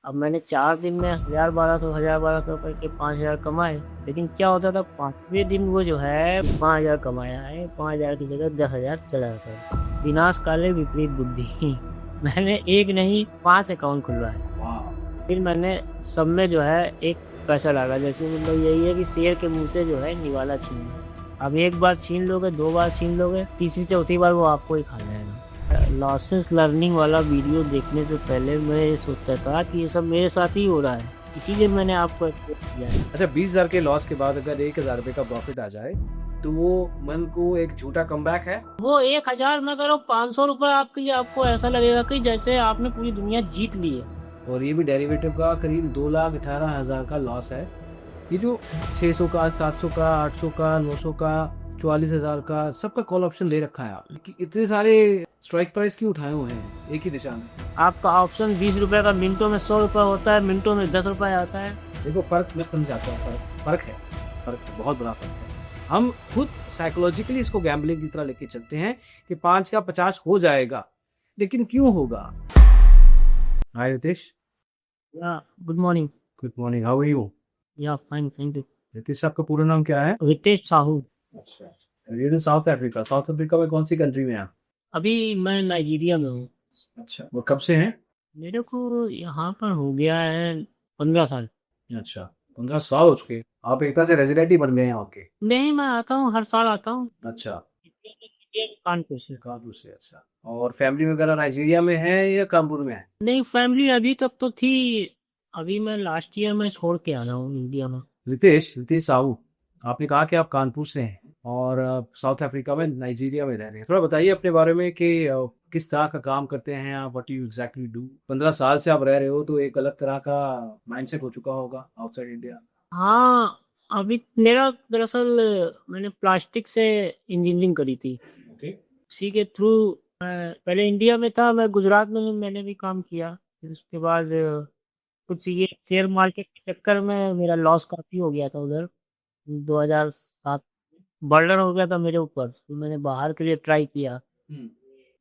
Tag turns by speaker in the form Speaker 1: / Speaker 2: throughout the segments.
Speaker 1: अब मैंने 4 दिन में 1000-1200 करके 5000 कमाए। लेकिन क्या होता था, 5वें दिन वो जो है 5000 कमाया है, 5000 की जगह 10,000 चला जाता है। विनाश काले विपरीत बुद्धि। मैंने एक नहीं 5 अकाउंट खुलवाए।
Speaker 2: वाह।
Speaker 1: फिर मैंने सब में जो है एक पैसा डाला। जैसे मतलब यही है कि शेर के मुंह से जो है निवाला छीनना। अब एक बार छीन लोगे, 2 बार छीन लोगे, तीसरी चौथी बार वो आपको ही खा जाएगा। लॉसेस लर्निंग वाला वीडियो देखने से पहले मैं ये सोचता था कि ये सब मेरे साथ ही हो रहा है, इसीलिए मैंने आपको approach किया है।
Speaker 2: अच्छा, 20,000 के लॉस के बाद अगर 1,000 रुपए का प्रॉफिट आ जाए तो वो मन को एक झूठा कमबैक है।
Speaker 1: वो 1000 ना करो, 500 रुपये आपके लिए आपको ऐसा लगेगा कि जैसे आपने पूरी दुनिया जीत ली है।
Speaker 2: और ये भी डेरिवेटिव का करीब 2,18,000 का लॉस है। ये जो 600 का, 700 का, 800 का, 900 का, 44,000 का सबका कॉल ऑप्शन ले रखा है आपने कि इतने सारे स्ट्राइक प्राइस क्यों उठाए हुए हैं एक ही दिशा में।
Speaker 1: आपका ऑप्शन 20 रुपये का मिनटों में 100 रुपये होता है, मिनटों में 10 रुपये आता है।
Speaker 2: देखो फर्क मैं समझाता हूँ, फर्क है, बहुत बड़ा फर्क है। हम खुद साइकोलॉजिकली इसको गैम्बलिंग की तरह लेके चलते हैं कि 5 का 50 हो जाएगा, लेकिन क्यों होगा। Hi Ritesh.
Speaker 1: Yeah good morning.
Speaker 2: Good morning, how are you.
Speaker 1: Yeah fine, thank you.
Speaker 2: Ritesh आपका पूरा नाम क्या है।
Speaker 1: रितेश साहू।
Speaker 2: अच्छा, ये तो साउथ अफ्रीका, साउथ अफ्रीका में कौन सी कंट्री में है।
Speaker 1: अभी मैं नाइजीरिया में हूँ।
Speaker 2: अच्छा, वो कब से हैं।
Speaker 1: मेरे को यहाँ पर हो गया है 15 साल।
Speaker 2: अच्छा, 15 साल हो चुके। आप एक तरह से रेजिडेंट ही बन गए हैं यहाँ के।
Speaker 1: नहीं, मैं आता हूँ, हर साल आता हूँ।
Speaker 2: अच्छा,
Speaker 1: कानपुर से।
Speaker 2: कानपुर से। अच्छा, और फैमिली वगैरह नाइजीरिया में है या कानपुर में है।
Speaker 1: नहीं, फैमिली अभी तक तो थी। अभी मैं लास्ट ईयर में छोड़ के आया हूँ इंडिया में।
Speaker 2: रितेश, रितेश साहू, आपने कहा कि आप कानपुर से हैं और साउथ अफ्रीका में, नाइजीरिया में रह रहे हैं। थोड़ा बताइए अपने बारे में कि किस तरह का काम करते हैं आप, व्हाट यू एग्जैक्टली डू। 15 साल से आप रह रहे हो तो एक अलग तरह का माइंडसेट हो चुका होगा आउटसाइड इंडिया।
Speaker 1: हाँ, अभी मेरा दरअसल मैंने प्लास्टिक से इंजीनियरिंग करी थी।
Speaker 2: ओके।
Speaker 1: उसी के थ्रू मैं पहले इंडिया में था, मैं गुजरात में मैंने भी काम किया। फिर उसके बाद कुछ ये शेयर मार्केट के चक्कर में मेरा लॉस काफ़ी हो गया था उधर। 2007 बर्डन हो गया था मेरे ऊपर, तो मैंने बाहर के लिए ट्राई किया।
Speaker 2: हम्म।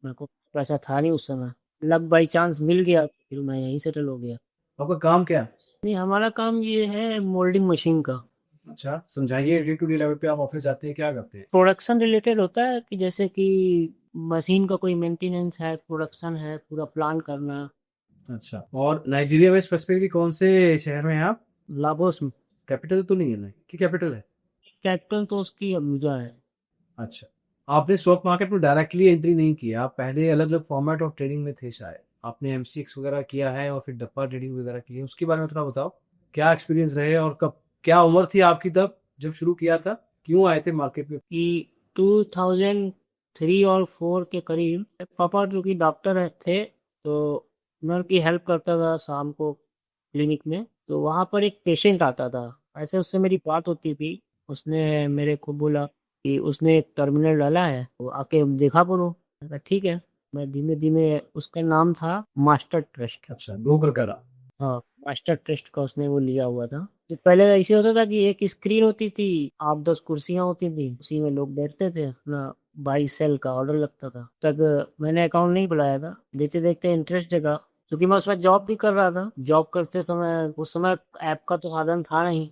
Speaker 1: मेरे को पैसा था नहीं उस समय, लक बाई चांस मिल गया, फिर मैं यहीं सेटल हो गया।
Speaker 2: आपका काम क्या है।
Speaker 1: नहीं, हमारा काम ये है मोल्डिंग मशीन का।
Speaker 2: अच्छा, समझाइए, डे टू डे लेवल पे आप ऑफिस जाते हैं, क्या करते हैं।
Speaker 1: प्रोडक्शन रिलेटेड होता है कि जैसे कि मशीन का कोई मेंटेनेंस है, प्रोडक्शन है, पूरा प्लान करना।
Speaker 2: अच्छा, और नाइजीरिया में स्पेसिफिकली कौन से शहर में हैं आप।
Speaker 1: लागोस में।
Speaker 2: कैपिटल तो नहीं है ना, कि कैपिटल है।
Speaker 1: कैपिटल तो उसकी अबूजा है।
Speaker 2: अच्छा, आपने स्टॉक मार्केट में डायरेक्टली एंट्री नहीं किया, आप पहले अलग अलग फॉर्मेट ऑफ ट्रेडिंग में थे शायद। आपने एमसीएक्स वगैरह किया है और फिर डब्बा ट्रेडिंग वगैरह की है, उसके बारे में थोड़ा बताओ। क्या एक्सपीरियंस रहे और कब, क्या उम्र थी आपकी तब जब शुरू किया था, क्यों आए थे मार्केट में।
Speaker 1: कि 2003 और 4 के करीब पापा जो कि डॉक्टर थे, तो मैं उनकी हेल्प करता था शाम को क्लिनिक में। तो वहाँ पर एक पेशेंट आता था, ऐसे उससे मेरी बात होती थी। उसने मेरे को बोला कि उसने एक टर्मिनल डाला है, तो आके देखा करो। मैंने कहा ठीक है। मैं धीमे धीमे, उसका नाम था मास्टर ट्रस्ट।
Speaker 2: अच्छा, ब्रोकर करा।
Speaker 1: हाँ, मास्टर ट्रस्ट का उसने वो लिया हुआ था। तो पहले ऐसे होता था कि एक स्क्रीन होती थी, 8-10 कुर्सियां होती थी, उसी में लोग बैठते थे, अपना बाई सेल का ऑर्डर लगता था। तक मैंने अकाउंट नहीं बनाया था, देखते देखते इंटरेस्ट जगा। क्योंकि मैं उसमें जॉब भी कर रहा था, जॉब करते समय उस समय ऐप का तो साधन था नहीं।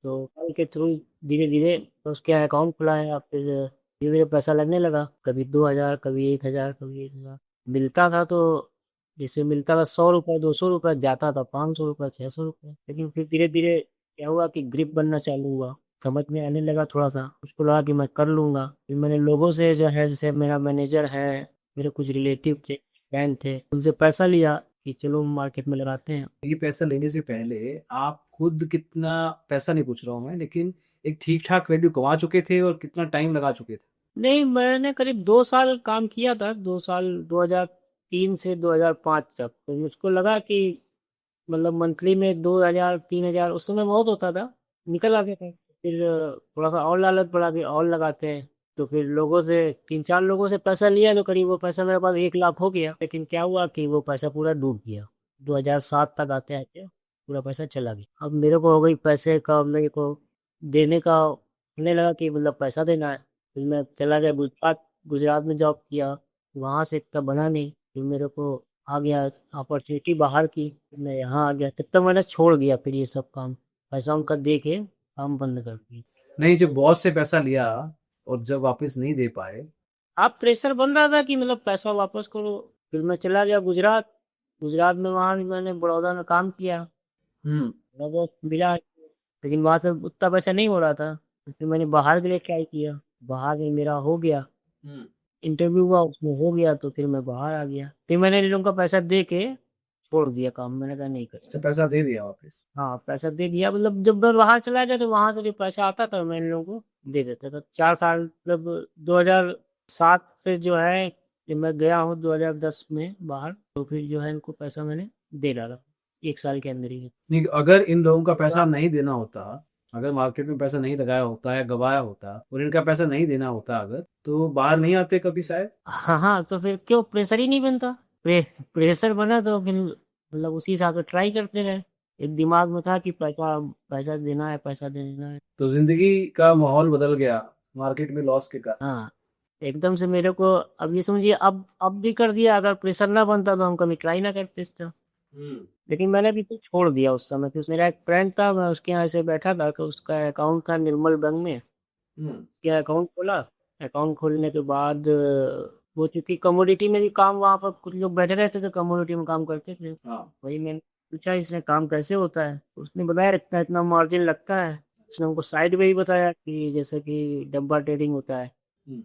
Speaker 1: तो कल के थ्रू धीरे धीरे तो उसके अकाउंट खुलाया, फिर धीरे धीरे पैसा लगने लगा। कभी 2000, कभी 1000, कभी 1000 मिलता था। तो जैसे मिलता था 100 रुपये, 200 रुपये, जाता था 500 रुपये, 600 रुपये। लेकिन फिर धीरे धीरे क्या हुआ कि ग्रिप बनना चालू हुआ, समझ में आने लगा थोड़ा सा। उसको लगा कि मैं कर लूंगा। फिर मैंने लोगों से जो है, जैसे मेरा मैनेजर है, मेरे कुछ रिलेटिव थे, फ्रेंड थे, उनसे पैसा लिया कि चलो मार्केट में लगाते हैं।
Speaker 2: ये पैसा लेने से पहले आप खुद कितना, पैसा नहीं पूछ रहा हूँ मैं, लेकिन एक ठीक ठाक वैल्यू कमा चुके थे और कितना टाइम लगा चुके थे।
Speaker 1: नहीं, मैंने करीब 2 साल काम किया था। 2 साल, 2003 से 2005 तक। तो मुझको लगा कि मतलब मंथली में 2000-3000 उस समय बहुत होता था, निकल आते थे। फिर थोड़ा सा और लालच बढ़ा कि और लगाते हैं। तो फिर लोगों से, 3-4 लोगों से पैसा लिया, तो करीब वो पैसा मेरे पास 1 लाख हो गया। लेकिन क्या हुआ कि वो पैसा पूरा डूब गया। 2007 तक आते आते पूरा पैसा चला गया। अब मेरे को हो गई पैसे का, मेरे को देने का होने लगा कि मतलब पैसा देना है। फिर मैं चला गया गुजरात। गुजरात में जॉब किया, वहाँ से इतना बना नहीं। फिर मेरे को आ गया अपॉर्चुनिटी बाहर की, मैं यहाँ आ गया, तब तक मैंने छोड़ दिया फिर ये सब काम, पैसा उनका दे के काम बंद कर दिया।
Speaker 2: नहीं, जब बॉस से पैसा लिया और जब वापस नहीं दे पाए।
Speaker 1: आप प्रेशर बन रहा था कि मतलब पैसा वापस करो। फिर मैं चला गया गुजरात। गुजरात में वहाँ भी मैंने बड़ौदा में काम किया,
Speaker 2: हम्म।
Speaker 1: थोड़ा बहुत मिला, लेकिन वहाँ से उतना पैसा नहीं हो रहा था। तो फिर मैंने बाहर के लिए ट्राई किया, बाहर में मेरा हो गया,
Speaker 2: हम्म।
Speaker 1: इंटरव्यू हुआ उसमें हो गया, तो फिर मैं बाहर आ गया। फिर मैंने इन लोगों का पैसा दे के छोड़ दिया काम, मैंने कहा नहीं कर।
Speaker 2: अच्छा, पैसा दे दिया वापस।
Speaker 1: हाँ पैसा दे दिया, मतलब जब मैं बाहर चला गया तो वहां से जो पैसा आता था मैं इन लोगों को दे देता था। 4 साल मतलब 2007 से जो है, जब मैं गया हूँ 2010 में बाहर, तो फिर जो है इनको पैसा मैंने दे डाला 1 साल के अंदर ही।
Speaker 2: नहीं, अगर इन लोगों का पैसा नहीं देना होता, अगर मार्केट में पैसा नहीं लगाया होता या गवाया होता और इनका पैसा नहीं देना होता अगर, तो बाहर नहीं आते कभी शायद।
Speaker 1: हाँ हाँ, तो फिर क्यों प्रेशर ही नहीं बनता। प्रेशर बना तो फिर मतलब उसी हिसाब से ट्राई करते रहे। एक दिमाग में था कि पैसा पैसा देना है, पैसा देना है।
Speaker 2: तो जिंदगी का माहौल बदल गया मार्केट में लॉस के कारण।
Speaker 1: हाँ एकदम से मेरे को, अब ये समझिए, अब भी कर दिया। अगर प्रेशर ना बनता तो हम कभी ट्राई ना करते इस तरह।
Speaker 2: हम्म।
Speaker 1: लेकिन मैंने अभी कुछ छोड़ दिया उस समय। फिर मेरा एक फ्रेंड था, मैं उसके यहाँ ऐसे बैठा था कि उसका अकाउंट था निर्मल बैंक में,
Speaker 2: हम्म।
Speaker 1: क्या अकाउंट खोला। अकाउंट खोलने के बाद वो चूंकि कमोडिटी में भी काम, वहाँ पर कुछ लोग बैठे रहते थे कमोडिटी में काम करते थे।
Speaker 2: हाँ।
Speaker 1: वही मैंने पूछा इसने काम कैसे होता है, उसने बताया इतना इतना मार्जिन लगता है। उसने हमको साइड में ही बताया कि जैसे कि डब्बा ट्रेडिंग होता है।
Speaker 2: हम्म।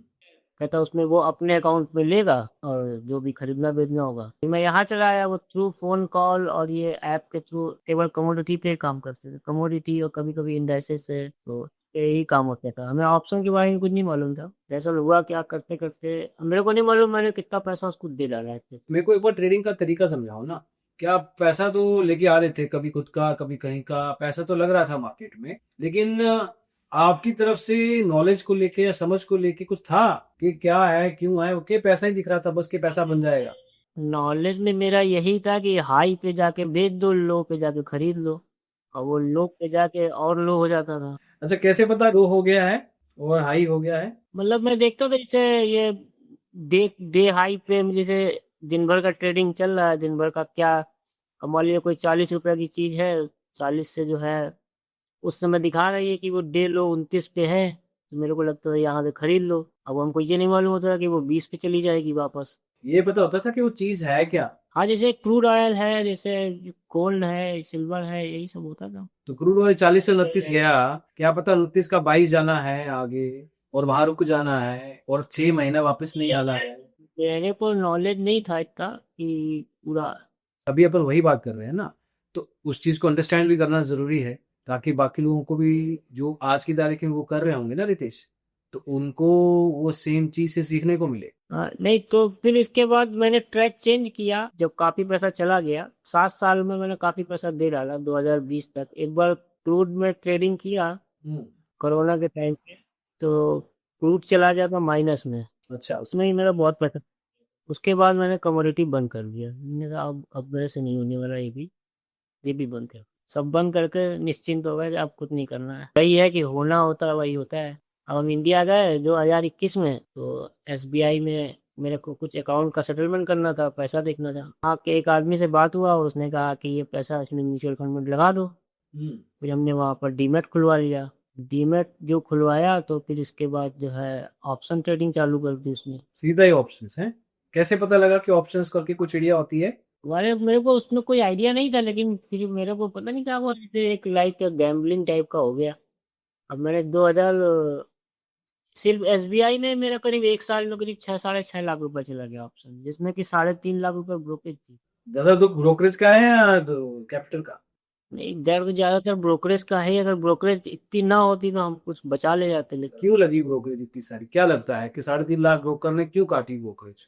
Speaker 1: कहता उसमें वो अपने अकाउंट में लेगा और जो भी खरीदना बेचना होगा। फिर मैं यहाँ चला आया, वो थ्रू फोन कॉल और ये ऐप के थ्रू केवल कमोडिटी पे काम करते थे, कमोडिटी और कभी कभी इंडाइसेस से, तो यही काम होता था। हमें ऑप्शन के बारे में कुछ नहीं मालूम था। जैसा हुआ क्या करते करते मेरे को नहीं मालूम मैंने कितना पैसा उसको दे डाला है।
Speaker 2: मेरे को एक बार ट्रेडिंग का तरीका समझाओ ना। क्या आप पैसा तो लेके आ रहे थे, कभी खुद का कभी कहीं का, पैसा तो लग रहा था मार्केट में, लेकिन आपकी तरफ से नॉलेज को लेके या समझ को लेके कुछ था कि क्या है क्यों है, ओके पैसा ही दिख रहा था बस कि पैसा बन जाएगा।
Speaker 1: नॉलेज में मेरा यही था कि हाई पे जाके बेच दो, लो पे जाके खरीद लो, और वो लो पे जाके और लो हो जाता था।
Speaker 2: अच्छा, कैसे पता लो हो गया है और हाई हो गया है?
Speaker 1: मतलब मैं देखता था जैसे ये डे डे हाई पे जैसे दिन भर का ट्रेडिंग चल रहा है, दिन भर का क्या, अब मान लीजिए कोई 40 रुपए की चीज है, 40 से जो है उस समय दिखा रही है कि वो डे लो 29 पे है, तो मेरे को लगता था यहाँ से खरीद लो। अब हमको ये नहीं मालूम होता था कि वो 20 पे चली जाएगी वापस।
Speaker 2: ये पता होता था कि वो चीज है क्या?
Speaker 1: हाँ जैसे क्रूड ऑयल है, जैसे गोल्ड है, सिल्वर है, यही सब होता था।
Speaker 2: तो क्रूड ऑयल 40 से 29 गया, क्या पता 29 का 22 जाना है आगे और वहां रुक जाना है और 6 महीना वापस नहीं आना है।
Speaker 1: मेरे को नॉलेज नहीं था इतना कि पूरा।
Speaker 2: अभी अपन वही बात कर रहे हैं ना, तो उस चीज को अंडरस्टैंड भी करना जरूरी है ताकि बाकी लोगों को भी जो आज की तारीख में वो कर रहे होंगे ना रितेश, तो उनको वो सेम चीज से सीखने को मिले।
Speaker 1: नहीं तो फिर इसके बाद मैंने ट्रैक चेंज किया, जब काफी पैसा चला गया। 7 साल में मैंने काफी पैसा दे डाला 2020 तक। एक बार क्रूड में ट्रेडिंग किया
Speaker 2: हम्म।
Speaker 1: कोरोना के टाइम पे, तो क्रूड चला जाता माइनस में,
Speaker 2: अच्छा।
Speaker 1: उसमें ही मेरा बहुत पैसा। उसके बाद मैंने कमोडिटी बंद कर दिया। मैंने कहा अब मेरे से नहीं होने वाला, ये भी बंद कर, सब बंद करके निश्चिंत हो गए कि अब कुछ नहीं करना है। वही है कि होना होता है वही होता है। अब हम इंडिया गए 2021 में, तो एसबीआई में मेरे को कुछ अकाउंट का सेटलमेंट करना था, पैसा देखना था। वहाँ के एक आदमी से बात हुआ, उसने कहा कि ये पैसा इसमें म्यूचुअल फंड में लगा दो।
Speaker 2: हम्म।
Speaker 1: फिर हमने वहाँ पर डीमैट खुलवा लिया। डीमैट जो खुलवाया तो फिर इसके बाद जो है ऑप्शन ट्रेडिंग चालू कर दी उसने।
Speaker 2: सीधा ही ऑप्शंस है? कैसे पता लगा कि ऑप्शंस करके कुछ आइडिया होती है?
Speaker 1: वाले मेरे को उसमें कोई आइडिया नहीं था, लेकिन फिर मेरे को पता नहीं क्या हुआ, जैसे एक लाइक गैम्बलिंग टाइप का हो गया। अब मैंने 2000 सिर्फ एसबीआई में मेरा करीब 1 साल में करीब 6 साढ़े 6 लाख रुपए चला गया ऑप्शन, जिसमें कि 3.5 लाख रुपए ब्रोकेज थी।
Speaker 2: ज्यादा दुख ब्रोकरेज का है या कैपिटल का?
Speaker 1: नहीं, दर्द ज्यादातर ब्रोकरेज का है। अगर ब्रोकरेज इतनी ना होती तो हम कुछ बचा ले जाते, लेकिन
Speaker 2: क्यों लगी ब्रोकरेज इतनी सारी? क्या लगता है कि 3.5 लाख ब्रोकर ने क्यों काटी ब्रोकरेज?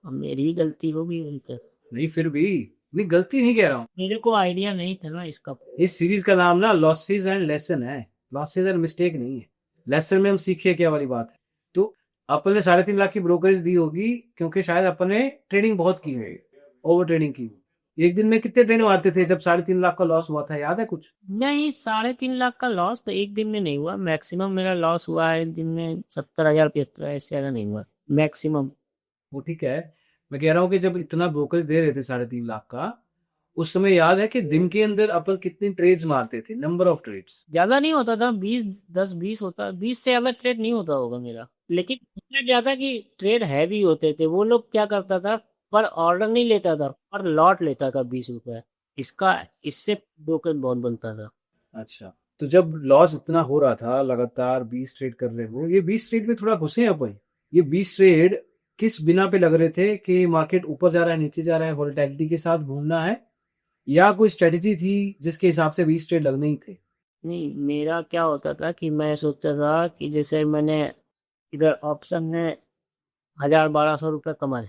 Speaker 1: अब मेरी ही गलती होगी उनका।
Speaker 2: नहीं, फिर भी नहीं, गलती नहीं कह रहा हूँ।
Speaker 1: मेरे को आइडिया नहीं था ना इसका।
Speaker 2: इस सीरीज का नाम ना लॉसेस एंड लेसन है। लॉसेस एंड मिस्टेक नहीं है, लेसन में हम सीखे क्या वाली बात है। तो अपन ने 3.5 लाख की ब्रोकरेज दी होगी क्योंकि शायद अपन ने ट्रेडिंग बहुत की है, ओवर ट्रेडिंग की। एक दिन में कितने ट्रेड आते थे जब 3.5 लाख का लॉस हुआ था, याद है कुछ?
Speaker 1: नहीं, 3.5 लाख का लॉस तो एक दिन में नहीं हुआ। मैक्सिमम मेरा लॉस हुआ है दिन में 70,000 75,000, इससे ज्यादा नहीं हुआ मैक्सिमम।
Speaker 2: वो ठीक है, मैं कह रहा हूँ कि जब इतना ब्रोकरेज दे रहे थे 3.5 लाख का, उस समय याद है कि दिन के अंदर अपन कितनी ट्रेड्स मारते थे, नंबर ऑफ ट्रेड्स?
Speaker 1: ज्यादा नहीं होता था, 20 10 20 होता, 20 से ज्यादा ट्रेड नहीं होता होगा मेरा। लेकिन इसमें ज्यादा कि ट्रेड हैवी होते थे। वो लोग क्या करता था, पर ऑर्डर नहीं लेता था, पर लॉट लेता था 20 रुपए। इसका इससे ब्रोकर बहुत बनता था।
Speaker 2: अच्छा, तो जब लॉस इतना हो रहा था, लगातार 20 ट्रेड कर रहे हो, ये 20 ट्रेड में थोड़ा घुसे हैं अपन। ये 20 ट्रेड किस बिना पे लग रहे थे कि मार्केट ऊपर जा रहा है, नीचे जा रहा है, वोलेटिलिटी के साथ घूमना है, या कोई स्ट्रेटेजी थी जिसके हिसाब से 20 ट्रेड लगने ही थे?
Speaker 1: नहीं, मेरा क्या होता था कि मैं सोचता था कि जैसे मैंने इधर ऑप्शन में 1000 1200 रुपये कमाए,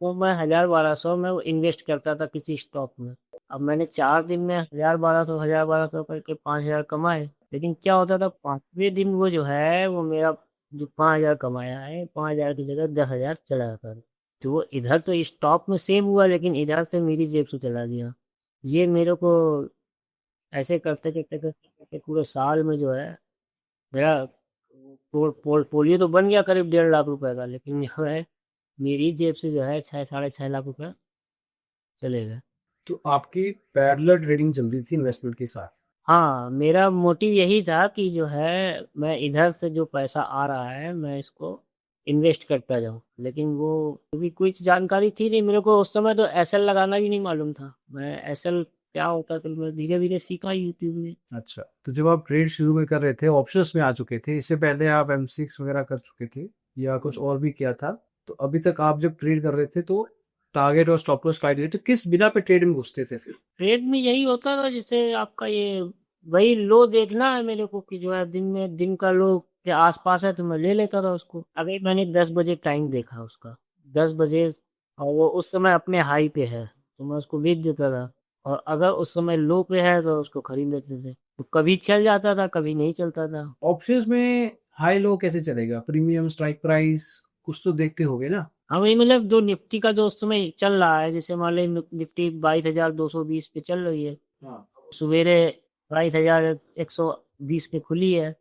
Speaker 1: तो मैं 1000 1200 में वो इन्वेस्ट करता था किसी स्टॉक में। अब मैंने 4 दिन में 1000 1200 करके 5000 कमाए। लेकिन क्या होता था, 5वें दिन वो जो है वो मेरा जो 5000 कमाया है, 5000 की जगह 10,000 चला जाता था। तो वो इधर तो स्टॉक में सेव हुआ, लेकिन इधर से मेरी जेब से चला गया। ये मेरे को ऐसे करते करते करते करते पूरे साल में जो है मेरा पोर्टफोलियो तो बन गया करीब 1.5 लाख रुपए का, लेकिन जो है मेरी जेब से जो है 6 साढ़े 6 लाख रुपए चले गए।
Speaker 2: तो आपकी पैरेलल ट्रेडिंग चल रही थी इन्वेस्टमेंट के साथ?
Speaker 1: हाँ, मेरा मोटिव यही था कि जो है मैं इधर से जो पैसा आ रहा है मैं इसको इन्वेस्ट करता जाऊं। लेकिन वो भी कुछ जानकारी थी नहीं मेरे को उस समय, तो एसएल लगाना भी नहीं मालूम था। मैं एसएल क्या होता है तो मैं धीरे धीरे सीखा यूट्यूब में।
Speaker 2: अच्छा, तो जब आप ट्रेड शुरू में कर रहे थे, ऑप्शंस में आ चुके थे, इससे पहले आप M6 वगैरह कर चुके थे या कुछ और भी किया था? तो अभी तक आप जब ट्रेड कर रहे थे तो टारगेट और स्टॉप लॉस क्राइटेरिया, तो किस बिना पे ट्रेड में घुसते थे फिर?
Speaker 1: ट्रेड में यही होता था, जैसे आपका ये वही लो देखना है मेरे को कि जो है दिन में दिन का लो के आसपास है तो मैं ले लेता था उसको। अगर मैंने 10 बजे टाइम देखा उसका, 10 बजे, और वो उस समय अपने हाई पे है तो मैं उसको बेच देता था। और अगर उस समय लो पे है तो उसको खरीद लेते थे। तो कभी चल जाता था, कभी नहीं चलता था।
Speaker 2: ऑप्शंस में हाई लो कैसे चलेगा? प्रीमियम, स्ट्राइक प्राइस कुछ तो देखते होगे ना?
Speaker 1: हाँ, वही मतलब जो निफ्टी का जो उस समय चल रहा है, जैसे मान लो निफ्टी 22,220 पे चल रही है,
Speaker 2: हाँ।
Speaker 1: सवेरे 22,120 पे खुली है।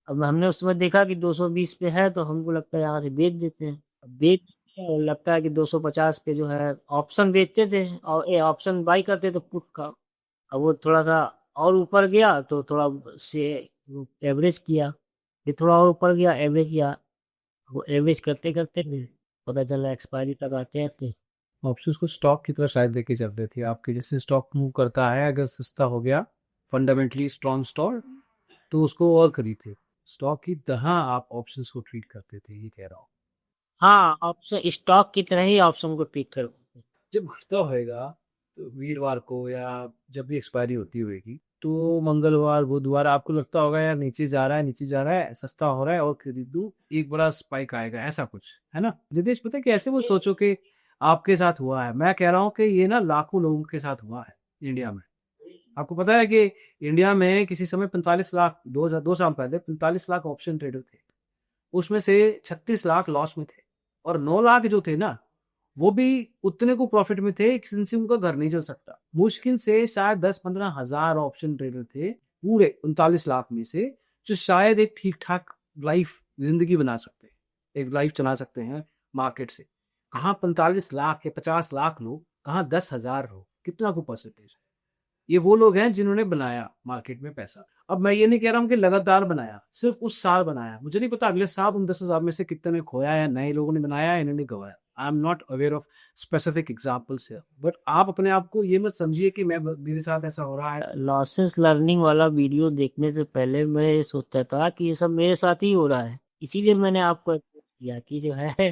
Speaker 1: अब हमने उस समय देखा कि 220 पे है तो हमको लगता है यहाँ से बेच देते हैं। अब बेच और लगता है कि 250 पे जो है ऑप्शन बेचते थे और ये ऑप्शन बाई करते थे पुट का। अब वो थोड़ा सा और ऊपर गया तो थोड़ा से एवरेज किया, फिर थोड़ा और ऊपर गया एवरेज किया। वो एवरेज करते करते फिर पता चला एक्सपायरी तक आते आते।
Speaker 2: ऑप्शंस को स्टॉक की तरह शायद लेके चल रहे थे आपके, जैसे स्टॉक मूव करता है, अगर सस्ता हो गया, फंडामेंटली स्ट्रॉन्ग स्टॉक, तो उसको और खरीदते। स्टॉक की तरह आप ऑप्शंस को ट्रीट करते थे, ये कह रहा हूँ।
Speaker 1: हाँ, ऑप्शन स्टॉक की तरह ही ऑप्शन को ट्रीट करते।
Speaker 2: जब घटता होएगा तो वीरवार को या जब भी एक्सपायरी होती होगी, तो मंगलवार बुधवार आपको लगता होगा यार नीचे जा रहा है, नीचे जा रहा है, सस्ता हो रहा है और खरीदूं, एक बड़ा स्पाइक आएगा, ऐसा कुछ है ना निदेश? पता है कैसे वो सोचो कि आपके साथ हुआ है? मैं कह रहा हूँ कि ये ना लाखों लोगों के साथ हुआ है इंडिया में। आपको पता है कि इंडिया में किसी समय 45 लाख, 2 साल पहले 45 लाख ऑप्शन ट्रेडर थे, उसमें से 36 लाख लॉस में थे, और 9 लाख जो थे ना, वो भी उतने को प्रॉफिट में थे जिनसे उनका घर नहीं चल सकता। मुश्किल से शायद 10-15 हजार ऑप्शन ट्रेडर थे पूरे 39 लाख में से, जो शायद एक ठीक ठाक लाइफ जिंदगी बना सकते हैं, एक लाइफ चला सकते हैं मार्केट से। कहाँ 45 लाख या 50 लाख लोग, कहाँ 10 हजार लोग, कितना को परसेंटेज है? ये वो लोग हैं जिन्होंने बनाया मार्केट में पैसा। अब मैं ये नहीं कह रहा हूँ कि लगातार बनाया, सिर्फ उस साल बनाया। मुझे नहीं पता अगले साल उन 10 हजार में से कितने ने खोया, या नए लोगों ने बनाया या इन्होंने गवाया। I am not aware of specific examples है, बट आप अपने आप को ये मत समझिए कि मैं, मेरे साथ ऐसा हो रहा है।
Speaker 1: लॉसेस लर्निंग वाला वीडियो देखने से पहले मैं ये सोचता था कि ये सब मेरे साथ ही हो रहा है। इसीलिए मैंने आपको approach किया कि जो है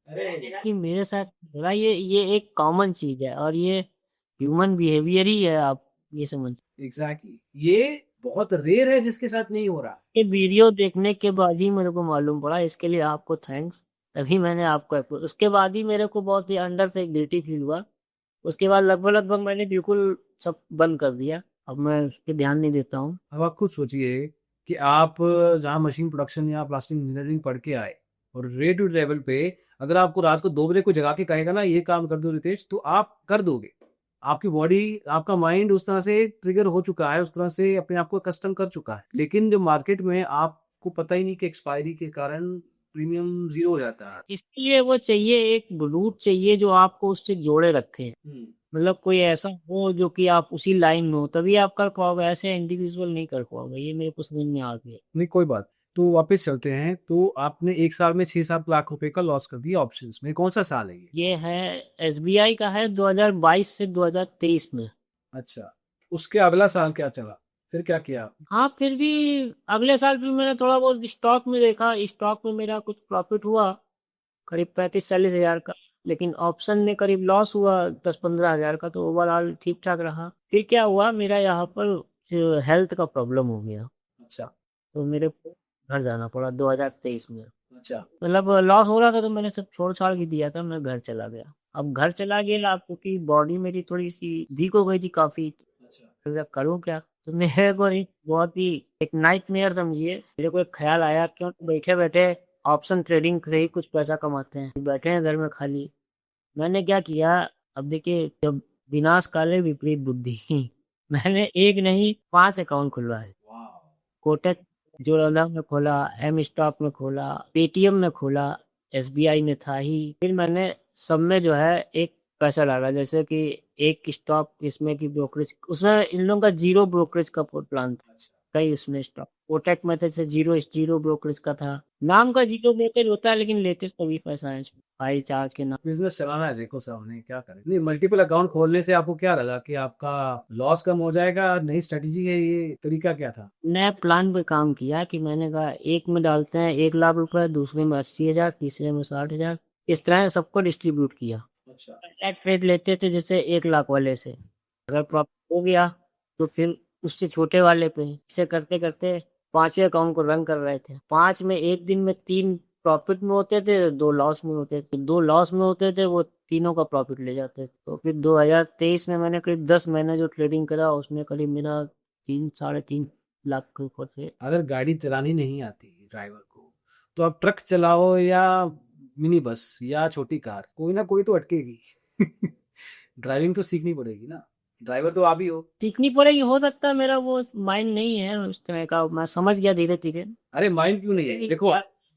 Speaker 1: कि मेरे साथ हो रहा है, ये एक कॉमन चीज है और ये ह्यूमन बिहेवियर ही है, आप ये समझ।
Speaker 2: एग्जैक्टली, ये बहुत रेयर है जिसके साथ नहीं हो रहा।
Speaker 1: ये वीडियो देखने के बाद ही मेरे को मालूम पड़ा, इसके लिए आपको थैंक्स। तभी मैंने आपको उसके बाद ही मेरे को बहुत ही अंदर से गिल्टी फील हुआ। उसके बाद लगभग लगभग मैंने बिल्कुल सब बंद कर दिया। अब मैं उस पर ध्यान नहीं देता हूँ।
Speaker 2: अब आप खुद सोचिए कि आप जहाँ मशीन प्रोडक्शन या प्लास्टिक इंजीनियरिंग पढ़ के आए, और रेट टू लेवल पे अगर आपको रात को 2 बजे को जगा के कहेगा ना ये काम कर दो रितेश, तो आप कर दोगे। आपकी बॉडी, आपका माइंड उस तरह से ट्रिगर हो चुका है, उस तरह से अपने आप को कस्टम कर चुका है। लेकिन जो मार्केट में आपको पता ही नहीं कि एक्सपायरी के कारण प्रीमियम जीरो हो जाता है।
Speaker 1: इसके लिए वो चाहिए, एक रूट चाहिए जो आपको उससे जोड़े रखे। मतलब कोई ऐसा हो जो कि आप उसी लाइन में हो, तभी आप कर पाओगे, ऐसे इंडिविजुअल नहीं कर पाओगे। ये मेरे को समझ में आ गया।
Speaker 2: नहीं कोई बात। तो वापस चलते हैं, तो आपने एक साल में 6-7 लाख रुपए का लॉस कर दिया ऑप्शंस में, कौन सा साल है ये?
Speaker 1: ये है, एसबीआई का है, 2022 से 2023 में।
Speaker 2: अच्छा, उसके अगला साल क्या चला, फिर क्या किया?
Speaker 1: हाँ, फिर भी अगले साल फिर मैंने थोड़ा बहुत स्टॉक में देखा, स्टॉक में मेरा कुछ प्रॉफिट हुआ, करीब 35-40 हज़ार का। लेकिन ऑप्शन में करीब लॉस हुआ 10-15 हज़ार का। तो ओवरऑल ठीक ठाक रहा। फिर क्या हुआ, मेरा यहाँ पर हेल्थ का प्रॉब्लम हो गया,
Speaker 2: अच्छा।
Speaker 1: तो मेरे को घर जाना पड़ा 2023 में।
Speaker 2: अच्छा।
Speaker 1: मतलब लॉस हो रहा था, तो मैंने सब छोड़ छाड़ के दिया था, मैं घर चला गया। अब घर चला गया क्योंकि बॉडी मेरी थोड़ी सी वीक हो गई थी काफी।
Speaker 2: अच्छा।
Speaker 1: तो क्या करूँ क्या? तो मेरे को एक बहुत ही एक नाइटमेयर समझिए, मेरे को एक ख्याल आया, क्यों बैठे बैठे ऑप्शन ट्रेडिंग से ही कुछ पैसा कमाते हैं, बैठे हैं घर में खाली। मैंने क्या किया, अब देखिए, जब विनाश काले विपरीत बुद्धि मैंने एक नहीं 5 अकाउंट खुलवाए।
Speaker 2: वाह।
Speaker 1: कोटक जोड़ला में खोला, एम स्टॉक में खोला, पेटीएम में खोला, एसबीआई में था ही। फिर मैंने सब में जो है एक पैसा डाला, जैसे कि एक स्टॉक इसमें की ब्रोकरेज, उसमें इन लोगों का जीरो ब्रोकरेज का प्लान था।
Speaker 2: अच्छा।
Speaker 1: कई उसमें स्टॉक कोटक में थे, जीरो जीरो ब्रोकरेज का था। नाम का जीरो ब्रोकरेज होता है, लेकिन लेते सभी पैसा है इसमें, भाई चार्ज के नाम।
Speaker 2: बिजनेस चलाना है, देखो सामने क्या करें। नहीं, मल्टीपल अकाउंट खोलने से आपको क्या लगा कि आपका लॉस कम हो जाएगा? नई स्ट्रेटेजी है, ये तरीका क्या था?
Speaker 1: नया प्लान पे काम किया कि मैंने कहा एक में डालते हैं 1 लाख रुपए, दूसरे में 80 हज़ार, तीसरे में 60 हज़ार, इस तरह सबको डिस्ट्रीब्यूट किया।
Speaker 2: अच्छा।
Speaker 1: एक ट्रेड लेते थे जैसे 1 लाख वाले से, अगर प्रॉफिट हो गया तो फिर उससे छोटे वाले पे, इसे करते करते 5वें अकाउंट को रन कर रहे थे। 5 में एक दिन में 3 प्रॉफिट में होते थे, 2 लॉस में होते थे। 2 लॉस में होते थे, वो तीनों का प्रॉफिट ले जाते थे। तो फिर 2023 में मैंने करीब 10 महीने जो ट्रेडिंग करा, उसमें करीब मेरा 3-3.5 लाख के ऊपर से।
Speaker 2: अगर गाड़ी चलानी नहीं आती ड्राइवर को, तो आप ट्रक चलाओ या मिनी बस या छोटी कार, कोई ना कोई तो अटकेगी। ड्राइविंग तो सीखनी पड़ेगी ना, ड्राइवर तो आप ही हो।
Speaker 1: सीखनी पड़ेगी, हो सकता है मेरा वो माइंड नहीं है उस तरह का, मैं समझ गया धीरे धीरे।
Speaker 2: अरे माइंड क्यों नहीं है, देखो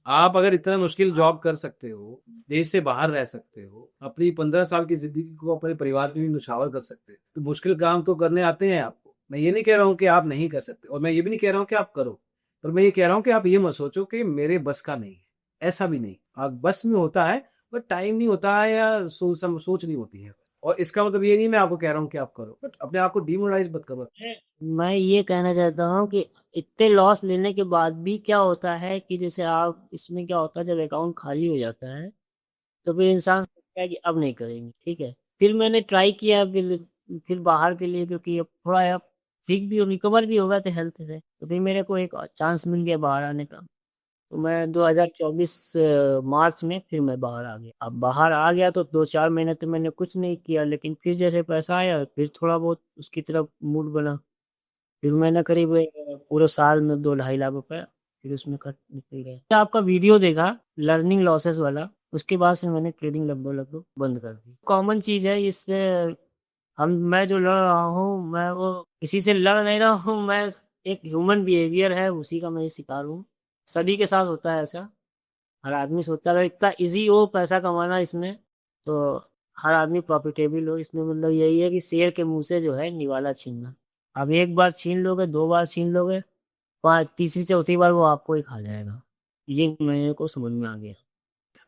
Speaker 2: आप अगर इतना मुश्किल जॉब कर सकते हो, देश से बाहर रह सकते हो, अपनी 15 साल की जिंदगी को अपने परिवार में भी नुछावर कर सकते हो, तो मुश्किल काम तो करने आते हैं आपको। मैं ये नहीं कह रहा हूँ कि आप नहीं कर सकते, और मैं ये भी नहीं कह रहा हूँ कि आप करो, पर मैं ये कह रहा हूँ कि आप ये मत सोचो कि मेरे बस का नहीं है। ऐसा भी नहीं, आप बस में होता है, बट टाइम नहीं होता है या सोच नहीं होती है। और इसका मतलब ये नहीं मैं आपको कह रहा हूँ कि आप करो, बट अपने आप को डिमोरलाइज मत करो।
Speaker 1: मैं ये कहना चाहता हूँ कि इतने लॉस लेने के बाद भी क्या होता है कि जैसे आप इसमें क्या होता है, जब अकाउंट खाली हो जाता है तो फिर इंसान सोचता है कि अब नहीं करेंगे, ठीक है। फिर मैंने ट्राई किया, फिर बाहर के लिए, क्योंकि अब थोड़ा अब ठीक भी रिकवर भी हो गया था हेल्थ से, तो फिर मेरे को एक चांस मिल गया बाहर आने का। तो मैं 2024 मार्च में फिर मैं बाहर आ गया। अब बाहर आ गया तो 2-4 महीने तो मैंने कुछ नहीं किया, लेकिन फिर जैसे पैसा आया फिर थोड़ा बहुत उसकी तरफ मूड बना। फिर मैंने करीब पूरे साल में 2-2.5 लाख रुपए फिर उसमें कट निकल गए। तो आपका वीडियो देखा लर्निंग लॉसेस वाला, उसके बाद से मैंने ट्रेडिंग लगभग लगभग बंद कर दी। कॉमन चीज़ है इसमें, मैं जो लड़ रहा हूँ, मैं वो किसी से लड़ नहीं रहा हूँ, मैं एक ह्यूमन बिहेवियर है उसी का मैं शिकार हूँ। सभी के साथ होता है ऐसा, हर आदमी सोचता है अगर इतना इजी हो पैसा कमाना इसमें, तो हर आदमी प्रॉफिटेबल हो इसमें। मतलब यही है कि शेर के मुंह से जो है निवाला छीनना। अब एक बार छीन लोगे, 2 बार छीन लोगे, पाँच तीसरी चौथी बार वो आपको ही खा जाएगा। ये मेरे को समझ में आ गया।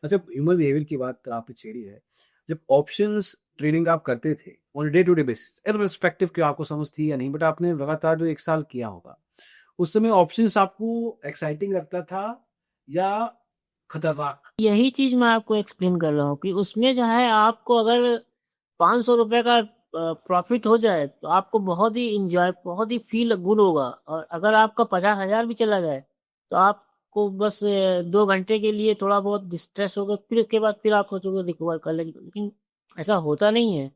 Speaker 2: अच्छा, ह्यूमन बिहेवियर की बात आपने छेड़ी है। जब ऑप्शंस ट्रेडिंग आप करते थे on day to day basis, irrespective कि आपको समझ थी या नहीं, बट आपने लगातार जो एक साल किया होगा, उस समय ऑप्शंस आपको एक्साइटिंग लगता था या खतरनाक?
Speaker 1: यही चीज मैं आपको एक्सप्लेन कर रहा हूँ कि उसमें जो है आपको अगर 500 रुपए का प्रॉफिट हो जाए तो आपको बहुत ही इंजॉय, बहुत ही फील गुड होगा। और अगर आपका 50 हज़ार भी चला जाए तो आपको बस 2 घंटे के लिए थोड़ा बहुत डिस्ट्रेस होगा, फिर उसके बाद फिर आप सोचोगे रिकवर कर लेंगे। लेकिन ऐसा होता नहीं है।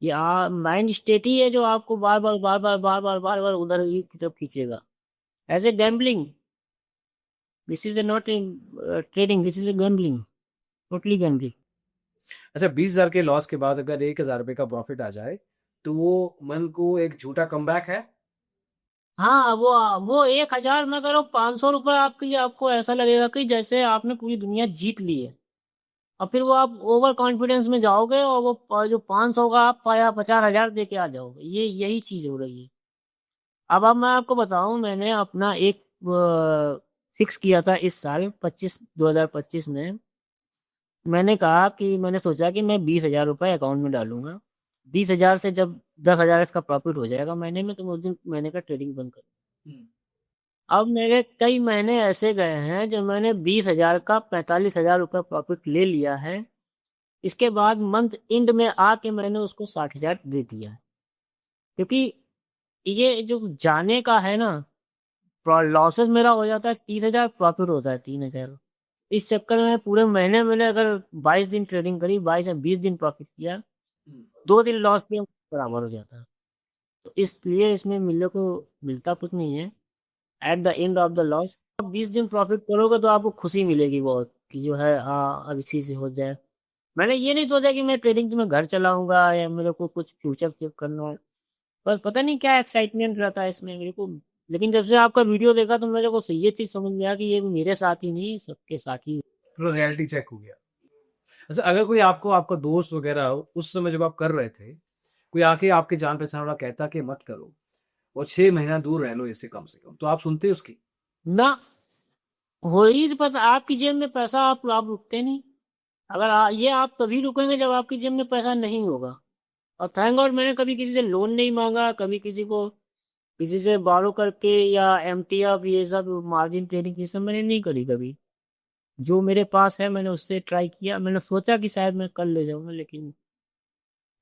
Speaker 1: ये माइंड स्टेट ही है जो आपको बार बार बार बार बार बार बार बार उधर ही की तरफ खींचेगा। As a gambling, this is a not trading, this is a gambling, totally gambling.
Speaker 2: अच्छा, 20,000 के लॉस के बाद अगर 1,000 रुपए का प्रॉफिट आ जाए, तो वो मन को एक झूठा कमबैक है?
Speaker 1: हाँ, वो 1,000 मैं कह रहा हूँ, 500 रुपये आपके लिए आपको ऐसा लगेगा कि जैसे आपने पूरी दुनिया जीत ली है। और फिर वो आप ओवर कॉन्फिडेंस में जाओगे और वो जो 500 का आप पाया 50,000 दे के आ जाओगे। ये यही चीज हो रही है। अब मैं आपको बताऊं, मैंने अपना एक फिक्स किया था इस साल 2025 में। मैंने कहा कि मैंने सोचा कि मैं 20,000 रुपये अकाउंट में डालूंगा। 20,000 से जब 10,000 इसका प्रॉफिट हो जाएगा महीने में, तो मैं उस दिन महीने का ट्रेडिंग बंद कर।
Speaker 2: हम्म।
Speaker 1: अब मेरे कई महीने ऐसे गए हैं जब मैंने 20,000 का 45,000 रुपये प्रॉफिट ले लिया है। इसके बाद मंथ एंड में आके मैंने उसको 60,000 दे दिया है। क्योंकि ये जो जाने का है ना, लॉसेस मेरा हो जाता है 30,000, प्रॉफिट होता है 3,000। इस चक्कर में पूरे महीने मैंने अगर 22 दिन ट्रेडिंग करी, 22 या 20 दिन प्रॉफिट किया, 2 दिन लॉस भी बराबर हो जाता है। तो इसलिए इसमें मिलता कुछ नहीं है। At the end of the loss आप 20 दिन प्रॉफिट करोगे तो आपको खुशी मिलेगी बहुत, कि जो है हाँ अब इसी से हो जाए। मैंने ये नहीं सोचा कि मैं ट्रेडिंग से मैं घर चलाऊंगा या मेरे को कुछ फ्यूचर सेव करना है। बस पता नहीं क्या एक्साइटमेंट रहता है इसमें मेरे को। लेकिन जब से आपका वीडियो देखा तो मेरे को ये चीज समझ में आया कि ये मेरे साथ ही नहीं, सबके साथ ही।
Speaker 2: पूरा रियलिटी चेक हो गया। अच्छा, अगर कोई आपको आपका दोस्त वगैरह हो, उस समय जब आप कर रहे थे, कोई आके आपके जान पहचान वाला कहता कि मत करो और 6 महीना दूर रह लो इससे कम से कम, तो आप सुनते उसकी?
Speaker 1: ना, हो ही तो पता, आपकी जेब में पैसा, आप रुकते नहीं। अगर ये आप तभी रुकेंगे जब आपकी जेब में पैसा नहीं होगा। और थैंक गॉड मैंने कभी किसी से लोन नहीं मांगा, कभी किसी से बारो करके या एमटीएफ ये सब मार्जिन ट्रेडिंग ये सब मैंने नहीं करी कभी। जो मेरे पास है मैंने उससे ट्राई किया, मैंने सोचा कि शायद मैं कर ले जाऊंगा, लेकिन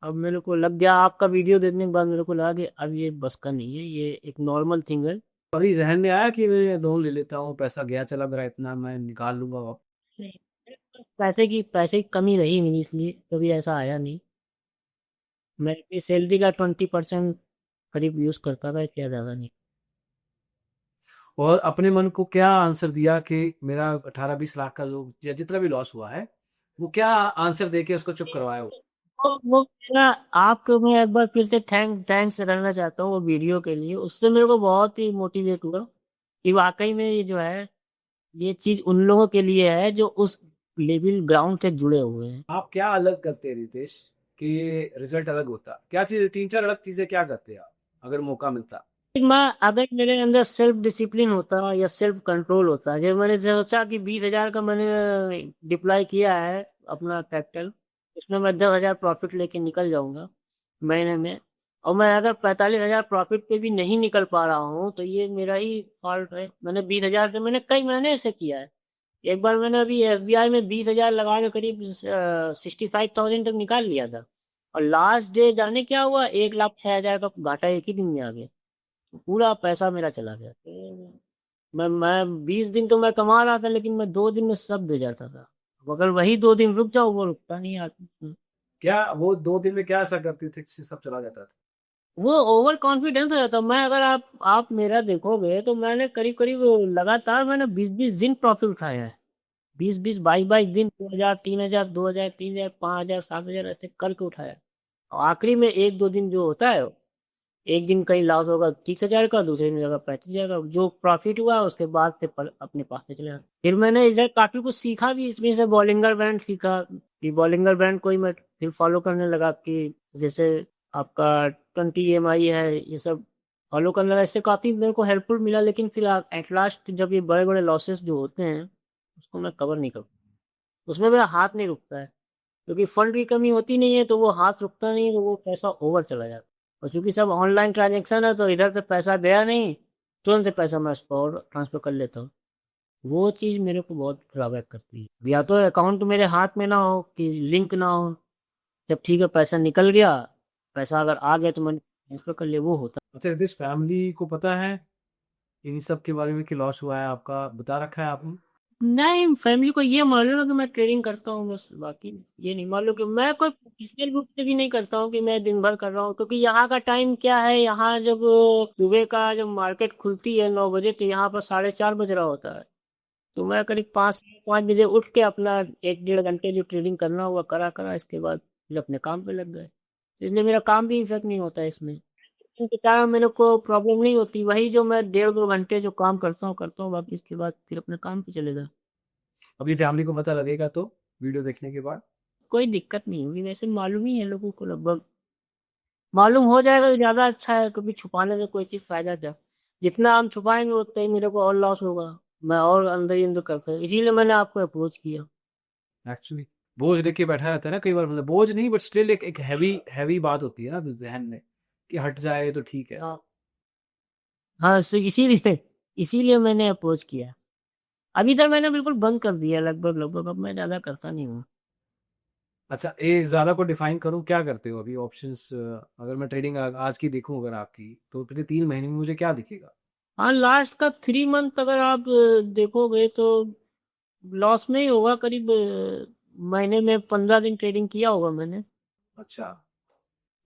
Speaker 1: अब मेरे को लग गया आपका वीडियो देखने के बाद मेरे को लगा कि अब ये बस का नहीं है, ये एक नॉर्मल थिंग है।
Speaker 2: कभी जहन में आया कि मैं लोन ले लेता हूँ, पैसा गया चला मेरा इतना, मैं निकाल लूंगा वापस?
Speaker 1: नहीं, पैसे की कमी रही नहीं, इसलिए कभी ऐसा आया नहीं। मैं अपनी सैलरी का 20% करीब यूज करता था, इसके ज्यादा नहीं।
Speaker 2: और अपने मन को क्या आंसर दिया कि मेरा 18-20 लाख का जो जितना भी लॉस हुआ है, वो क्या आंसर दे के उसको चुप करवाया हो?
Speaker 1: वो मेरा, आपको मैं एक बार फिर से थैंक्स करना चाहता हूँ वो वीडियो के लिए। उससे मेरे को बहुत ही मोटिवेट हुआ कि वाकई में ये जो है, ये चीज उन लोगों के लिए है जो उस लेवल ग्राउंड से जुड़े हुए हैं।
Speaker 2: आप क्या अलग करते हैं रितेश कि रिजल्ट अलग होता? क्या चीज, 3-4 अलग चीजें क्या करते हैं आप अगर मौका मिलता?
Speaker 1: मैं, अगर मेरे अंदर सेल्फ डिसिप्लिन होता या सेल्फ कंट्रोल होता, जब मैंने सोचा कि 20,000 का मैंने डिप्लॉय किया है अपना कैपिटल, उसमें मैं 10,000 प्रॉफिट लेके निकल जाऊंगा महीने में। और मैं अगर 45,000 प्रॉफिट पे भी नहीं निकल पा रहा हूँ तो ये मेरा ही फॉल्ट है। मैंने 20,000 से मैंने कई महीने ऐसे किया है। एक बार मैंने अभी एसबीआई में 20,000 लगा के करीब 65,000 तक निकाल लिया था। और लास्ट डे जाने क्या हुआ, 1,06,000 का घाटा एक ही दिन में आ गया। पूरा पैसा मेरा चला गया। तो मैं 20 दिन तो मैं कमा रहा था, लेकिन मैं 2 दिन में सब दे जाता था। अब अगर वही 2 दिन रुक जाओ, वो रुकता नहीं आदमी।
Speaker 2: क्या वो 2 दिन में क्या ऐसा करते थे कि सब चला जाता था?
Speaker 1: वो ओवर कॉन्फिडेंस हो जाता। मैं अगर आप मेरा देखोगे तो मैंने करीब करीब लगातार मैंने 20-20 दिन प्रॉफिट उठाया है। 20-20 22-22 दिन, 2,000 3,000 2,000 3,000 5,000 7,000 ऐसे करके उठाया। और आखिरी में 1-2 दिन जो होता है, एक दिन कहीं लॉस होगा 30,000 का, दूसरे दिन होगा 35,000 का। जो प्रॉफिट हुआ उसके बाद से अपने पास से चले जाता। फिर मैंने इधर काफी कुछ सीखा भी इसमें से, बॉलिंगर बैंड सीखा कि बॉलिंगर बैंड को ही मैं फिर फॉलो करने लगा। कि जैसे आपका 20 EMI है, ये सब फॉलो करने लगा। इससे काफी मेरे को हेल्पफुल मिला। लेकिन फिर एट लास्ट जब ये बड़े बड़े लॉसेस जो होते हैं उसको मैं कवर नहीं कर, उसमें मेरा हाथ नहीं रुकता है। क्योंकि फंड की कमी होती नहीं है तो वो हाथ रुकता नहीं, तो वो पैसा ओवर चला जाता है। और चूंकि सब ऑनलाइन ट्रांजेक्शन है तो इधर से पैसा गया नहीं, तुरंत से पैसा मैं और ट्रांसफर कर लेता हूँ। वो चीज़ मेरे को बहुत ड्रॉबैक करती है। या तो अकाउंट मेरे हाथ में ना हो, कि लिंक ना हो, जब ठीक है पैसा निकल गया, पैसा अगर आ गया तो मैंने ट्रांसफर कर लिया, वो होता।
Speaker 2: अच्छा रितेश, फैमिली को पता है इन सब के बारे में कि लॉस हुआ है आपका, बता रखा है आपने?
Speaker 1: नहीं, फैमिली को ये मालूम है कि मैं ट्रेडिंग करता हूँ बस, बाकी ये नहीं मालूम। कि मैं कोई प्रोफेशनल रूप से भी नहीं करता हूँ कि मैं दिन भर कर रहा हूँ। क्योंकि यहाँ का टाइम क्या है, यहाँ जब सुबह का जब मार्केट खुलती है 9 बजे, तो यहाँ पर 4:30 बज रहा होता है। तो मैं करीब 5-5 बजे उठ के अपना 1-1.5 घंटे जो ट्रेडिंग करना हुआ करा करा, इसके बाद फिर अपने काम पे लग गए। इसलिए मेरा काम भी इफेक्ट नहीं होता है इसमें। के कारण मेरे को प्रॉब्लम नहीं होती। वही जो मैं 1.5-2 घंटे जो काम करता हूँ, बाकी इसके बाद फिर अपने काम पे चले जाओ।
Speaker 2: अभी फैमिली को पता लगेगा तो वीडियो देखने के बाद?
Speaker 1: कोई दिक्कत नहीं होगी, वैसे मालूम ही है लोगों को लगभग। मालूम हो जाएगा तो ज़्यादा अच्छा है, कभी छुपाने से कोई चीज़ फ़ायदा क्या। जितना हम छुपाएँगे उतना ही मेरे को और लॉस होगा। मैं और अंदर ही अंदर करता इसीलिए मैंने आपको अप्रोच किया।
Speaker 2: एक्चुअली बोझ लेके बैठा रहता है ना कई बार, मतलब बोझ नहीं बट स्टिल एक हैवी हैवी बात होती है ना जहन में कि हट जाए तो ठीक है।
Speaker 1: हाँ। हाँ, सो इसीलिए इसीलिए मैंने अप्रोच किया। अभी तक मैंने बिल्कुल बंद कर दिया लगभग, अब मैं ज़्यादा करता नहीं हूँ।
Speaker 2: अच्छा, ए ज़्यादा को डिफाइन करूँ, क्या करते हो अभी ऑप्शंस? अगर मैं ट्रेडिंग आज की देखूं अगर आपकी, तो पिछले 3 महीने में मुझे क्या दिखेगा?
Speaker 1: हाँ, लास्ट का 3 मंथ अगर आप देखोगे तो लॉस में ही होगा करीब। महीने में 15 दिन ट्रेडिंग किया होगा मैंने।
Speaker 2: अच्छा।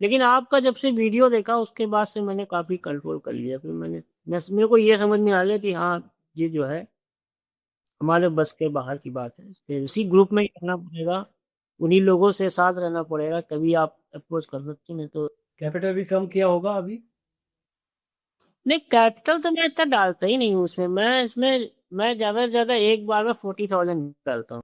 Speaker 1: लेकिन आपका जब से वीडियो देखा उसके बाद से मैंने काफ़ी कंट्रोल कर लिया। फिर मेरे को ये समझ में आ गया कि हाँ, ये जो है हमारे बस के बाहर की बात है। फिर उसी ग्रुप में ही रहना पड़ेगा, उन्हीं लोगों से साथ रहना पड़ेगा, तभी आप अप्रोच कर सकते हैं। नहीं तो
Speaker 2: कैपिटल भी कम किया होगा अभी?
Speaker 1: नहीं, कैपिटल तो मैं इतना डालता ही नहीं हूँ उसमें। मैं ज़्यादा से ज़्यादा एक बार में 40,000 डालता हूँ।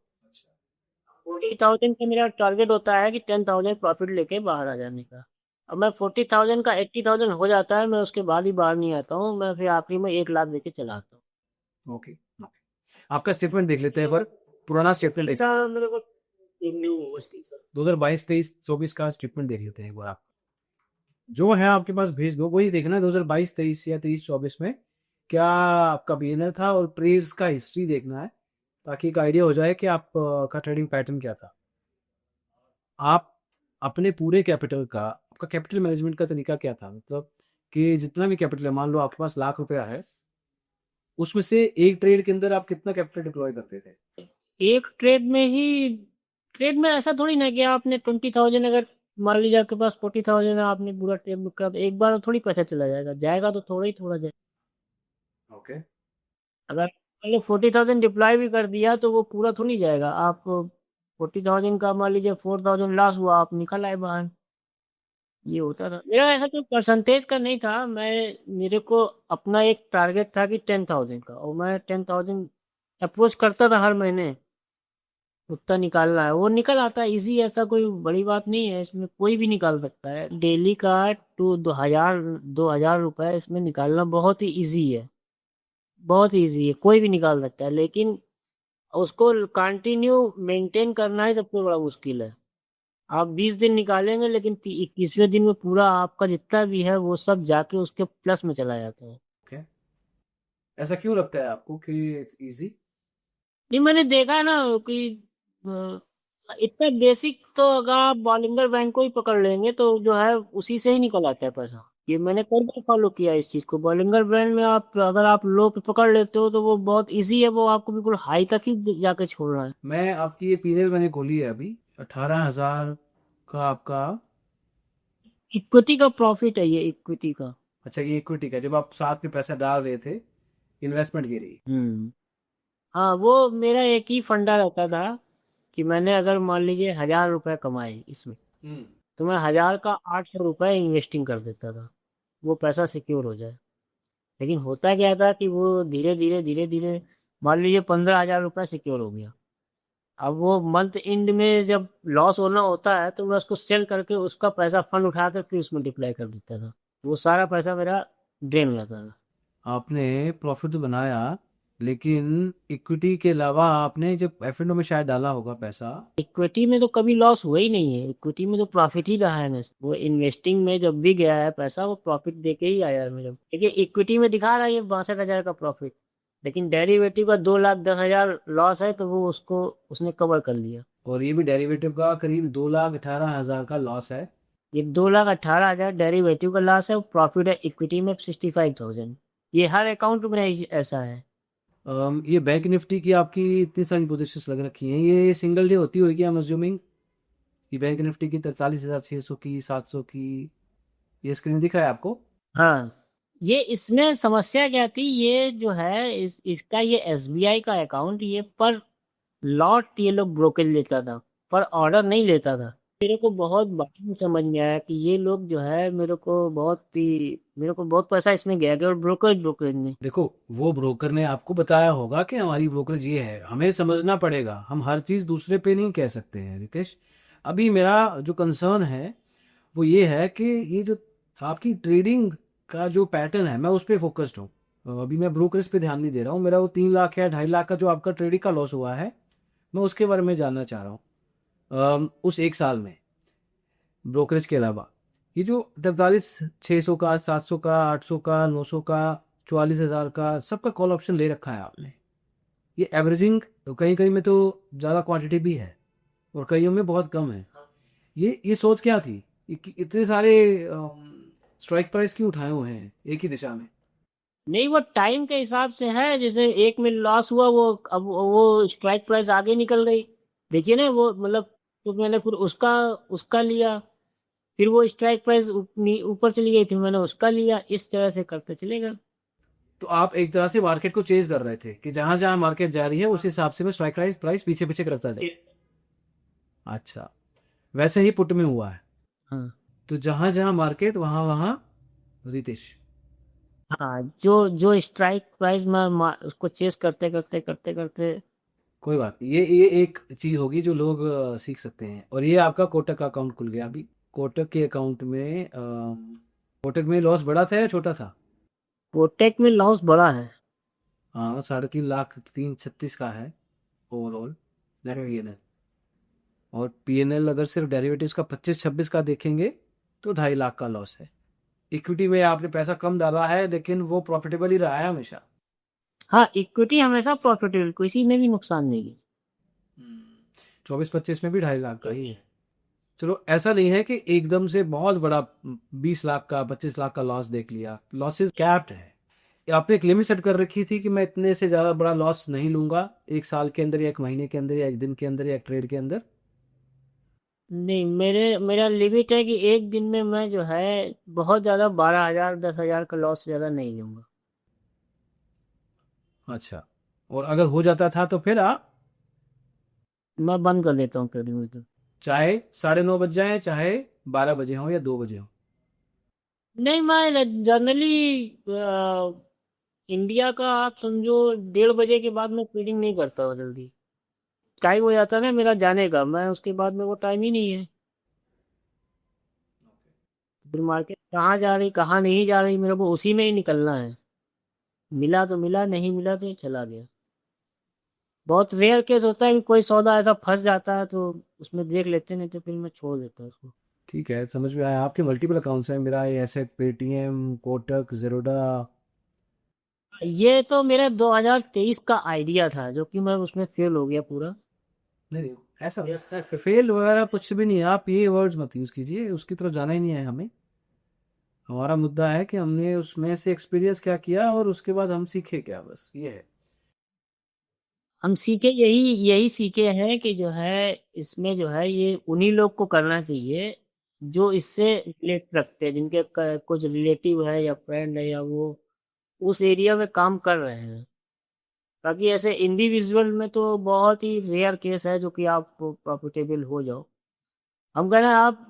Speaker 1: 40,000 का मेरा टारगेट होता है कि 10,000 प्रॉफिट लेके बाहर आ जाने का। अब मैं 40,000 का 80,000 हो जाता है, मैं उसके बाद ही बाहर नहीं आता हूँ। मैं फिर आखिरी में 1 लाख देके चला आता हूँ।
Speaker 2: ओके। आपका स्टेटमेंट देख लेते हैं, पर पुराना स्टेटमेंट
Speaker 1: ऐसा मेरे को देखने को बचती सर।
Speaker 2: 2022 23 24 का स्टेटमेंट देख लेते हैं एक बार। आप जो है आपके पास भेज दो, वही देखना 2022 23 या 23 24 में क्या आपका बिगिनर था, और प्रीवियस का हिस्ट्री देखना है, ताकि एक आइडिया हो जाए कि आप का ट्रेडिंग पैटर्न क्या था। आप अपने पूरे कैपिटल का, आपका कैपिटल मैनेजमेंट का तरीका क्या था, मतलब कि जितना भी कैपिटल है, मान लो आपके पास लाख रुपया है, उसमें से एक ट्रेड के अंदर आप कितना कैपिटल डिप्लॉय करते थे?
Speaker 1: एक ट्रेड में ऐसा थोड़ी ना कि आपने 20,000, अगर मान लीजिए आपके पास 40,000 है, आपने पूरा ट्रेड बुक करा तो एक बार में थोड़ी पैसा चला जाएगा। जाएगा तो थोड़ा ही थोड़ा जाएगा।
Speaker 2: ओके।
Speaker 1: अगर पहले 40,000 डिप्लॉय भी कर दिया तो वो पूरा थोड़ी जाएगा। आप 40,000 का मान लीजिए 4,000 लॉस हुआ, आप निकल आए बाहर। ये होता था मेरा। ऐसा कोई परसेंटेज का नहीं था। मेरे को अपना एक टारगेट था कि 10,000 का, और मैं 10,000 अप्रोच करता था हर महीने। उतना निकालना है, वो निकल आता है इजी। ऐसा कोई बड़ी बात नहीं है, इसमें कोई भी निकाल सकता है। डेली का 2,000 इसमें निकालना बहुत ही इजी है। बहुत ही इजी है, कोई भी निकाल सकता है। लेकिन उसको कंटिन्यू मेंटेन करना ही सबसे बड़ा मुश्किल है। आप 20 दिन निकालेंगे, लेकिन 21वें दिन में पूरा आपका जितना भी है वो सब जाके उसके प्लस में चला जाता है।
Speaker 2: ओके। ऐसा क्यों लगता है आपको कि इट्स इजी?
Speaker 1: नहीं, मैंने देखा है ना कि इतना बेसिक तो अगर आप बॉलिंगर बैंक को ही पकड़ लेंगे तो जो है उसी से ही निकल आता है पैसा। ये मैंने कई बार फॉलो किया है इस चीज को। बॉलिंगर बैंक में आप अगर आप लो पे पकड़ लेते हो तो वो बहुत इजी है, वो आपको बिल्कुल हाई तक ही जाके छोड़ रहा है।
Speaker 2: मैं आपकी ये पीनल मैंने खोली है अभी, 18,000 का आपका।
Speaker 1: इक्विटी का प्रॉफिट है ये, इक्विटी का।
Speaker 2: अच्छा, ये इक्विटी का जब आप साथ में पैसा डाल रहे थे, इन्वेस्टमेंट की रही?
Speaker 1: हम्म। हाँ, वो मेरा एक ही फंडा रहता था कि मैंने अगर मान लीजिए 1,000 रुपए कमाए इसमें,
Speaker 2: हम्म।
Speaker 1: तो मैं 1,000 का 800 रुपए इन्वेस्टिंग कर देता था, वो पैसा सिक्योर हो जाए। लेकिन होता क्या था कि वो धीरे धीरे मान लीजिए 15,000 रुपये सिक्योर हो गया। अब वो मंथ एंड में जब लॉस होना होता है तो मैं उसको सेल करके उसका पैसा फंड उठा कर फिर उसमें डिप्लॉय कर देता था। वो सारा पैसा मेरा ड्रेन हो जाता था।
Speaker 2: आपने प्रॉफिट तो बनाया, लेकिन इक्विटी के अलावा आपने जब एफ में शायद डाला होगा पैसा।
Speaker 1: इक्विटी में तो कभी लॉस हुआ ही नहीं है, इक्विटी में तो प्रॉफिट ही रहा है। मैं वो इन्वेस्टिंग में जब भी गया है पैसा, वो प्रॉफिट दे के ही आया है मेरे। देखिए, इक्विटी में दिखा रहा है ये 62,000 का प्रॉफिट, लेकिन डेरिवेटिव का 2,10,000 लॉस है, तो वो उसको उसने कवर कर लिया।
Speaker 2: और ये भी डेरिवेटिव का करीब 2,18,000 का लॉस है।
Speaker 1: ये 2,18,000 डेरिवेटिव का लॉस है, प्रॉफिट है इक्विटी में 65,000। ये हर अकाउंट में ऐसा है।
Speaker 2: ये बैंक निफ्टी की आपकी इतनी सारी पोजीशंस लग रखी हैं, ये सिंगल डे होती होगी आई एम अज्यूमिंग। ये बैंक निफ्टी की 43,600 की, 700 की, ये स्क्रीन दिखा है आपको?
Speaker 1: हाँ, ये इसमें समस्या क्या थी, ये जो है इसका ये एसबीआई का अकाउंट, ये पर लॉट ये लोग ब्रोकेज लेता था, पर ऑर्डर नहीं लेता था। मेरे को बहुत बाद में समझ में आया कि ये लोग जो है मेरे को बहुत पैसा इसमें गया और ब्रोकरेज में।
Speaker 2: देखो, वो ब्रोकर ने आपको बताया होगा कि हमारी ब्रोकरेज ये है, हमें समझना पड़ेगा, हम हर चीज दूसरे पे नहीं कह सकते हैं रितेश। अभी मेरा जो कंसर्न है वो ये है कि ये जो आपकी ट्रेडिंग का जो पैटर्न है मैं उस पर फोकस्ड हूँ। अभी मैं ब्रोकरेज पे ध्यान नहीं दे रहा हूँ। मेरा वो 3 लाख या 2.5 लाख का जो आपका ट्रेडिंग का लॉस हुआ है, मैं उसके बारे में जानना चाह रहा हूँ। उस एक साल में ब्रोकरेज के अलावा ये जो 43,600 का, 700 का, 800 का, 900 का, 44,000 का सबका कॉल ऑप्शन ले रखा है आपने। ये एवरेजिंग कहीं कहीं में तो ज़्यादा क्वांटिटी भी है और कईयों में बहुत कम है। ये सोच क्या थी? इतने सारे स्ट्राइक प्राइस क्यों उठाए हुए हैं एक ही दिशा में?
Speaker 1: नहीं, वो टाइम के हिसाब से है। जैसे एक में लॉस हुआ, वो अब वो स्ट्राइक प्राइस आगे निकल गई। देखिए ना, वो मतलब तो मैंने फिर उसका उसका लिया। फिर वो स्ट्राइक प्राइस ऊपर चली गई, फिर मैंने उसका लिया। इस तरह से करते चलेगा।
Speaker 2: तो आप एक तरह से मार्केट को चेज कर रहे थे कि जहां जहां मार्केट जा रही है उस हिसाब से मैं स्ट्राइक प्राइस पीछे पीछे करता जाए। अच्छा, वैसे ही पुट में हुआ है।
Speaker 1: हाँ।
Speaker 2: तो जहां जहां मार्केट वहां वहां रितेश।
Speaker 1: हाँ, जो जो स्ट्राइक प्राइस में उसको चेस करते करते करते करते।
Speaker 2: कोई बात नहीं, ये एक चीज होगी जो लोग सीख सकते हैं। और ये आपका कोटक का अकाउंट खुल गया अभी। कोटक के अकाउंट में कोटक में लॉस बड़ा था या छोटा था?
Speaker 1: कोटेक में लॉस बड़ा है।
Speaker 2: हाँ, 3.5 लाख 336 का है ओवरऑल नेट गेनर। और पीएनएल अगर सिर्फ डेरिवेटिव्स का 25-26 का देखेंगे तो 2.5 लाख का लॉस है। इक्विटी में आपने पैसा कम डाला है लेकिन वो प्रॉफिटेबल ही रहा है हमेशा।
Speaker 1: हाँ, इक्विटी हमेशा प्रॉफिटेबल, किसी में भी नुकसान नहीं है।
Speaker 2: 24-25 में भी 2.5 लाख का ही है। चलो, ऐसा नहीं है कि एकदम से बहुत बड़ा 20 लाख का 25 लाख का लॉस देख लिया। लॉसेस कैप्ड है। आपने एक लिमिट सेट कर रखी थी कि मैं इतने से ज्यादा बड़ा लॉस नहीं लूंगा एक साल के अंदर या एक महीने के अंदर या एक दिन के अंदर या एक ट्रेड के अंदर।
Speaker 1: नहीं, मेरा लिमिट है कि एक दिन में मैं जो है बहुत ज्यादा 12,000 10,000 का लॉस ज्यादा नहीं लूंगा।
Speaker 2: अच्छा, और अगर हो जाता था तो फिर आप
Speaker 1: मैं बंद कर देता हूँ ट्रेडिंग में तो।
Speaker 2: चाहे 9:30 बज जाए, चाहे 12 बजे हो या 2 बजे हो।
Speaker 1: नहीं, मैं जनरली इंडिया का आप समझो 1:30 बजे के बाद मैं ट्रेडिंग नहीं करता हूँ जल्दी। टाइम हो जाता है ना मेरा जाने का, मैं उसके बाद में वो टाइम ही नहीं है। फिर मार्केट कहाँ जा रही कहाँ नहीं जा रही, मेरे को उसी में ही निकलना है। मिला तो मिला, नहीं मिला तो चला गया। बहुत रेयर केस होता है कि कोई सौदा ऐसा फंस जाता है तो उसमें देख लेते, नहीं तो फिर मैं छोड़ देता हूँ उसको।
Speaker 2: ठीक है, समझ में आया। आपके मल्टीपल अकाउंट्स हैं, मेरा ये ऐसे पेटीएम, कोटक, जेरोडा।
Speaker 1: ये तो मेरा 2023 का आइडिया था, जो कि मैं उसमें फेल हो गया पूरा।
Speaker 2: नहीं नहीं, ऐसा फेल वगैरह कुछ भी नहीं है। आप ये वर्ड्स मत यूज कीजिए, उसकी तरफ जाना ही नहीं है हमें। हमारा मुद्दा है कि हमने उसमें से एक्सपीरियंस क्या किया और उसके बाद हम सीखे क्या, बस ये है।
Speaker 1: हम सीखे, यही यही सीखे हैं कि जो है इसमें जो है ये उन्हीं लोग को करना चाहिए जो इससे रिलेट रखते हैं, जिनके कुछ रिलेटिव है या फ्रेंड है या वो उस एरिया में काम कर रहे हैं। बाकी ऐसे इंडिविजुअल में तो बहुत ही रेयर केस है जो कि आप प्रॉफिटेबल हो जाओ। हम कह रहे हैं आप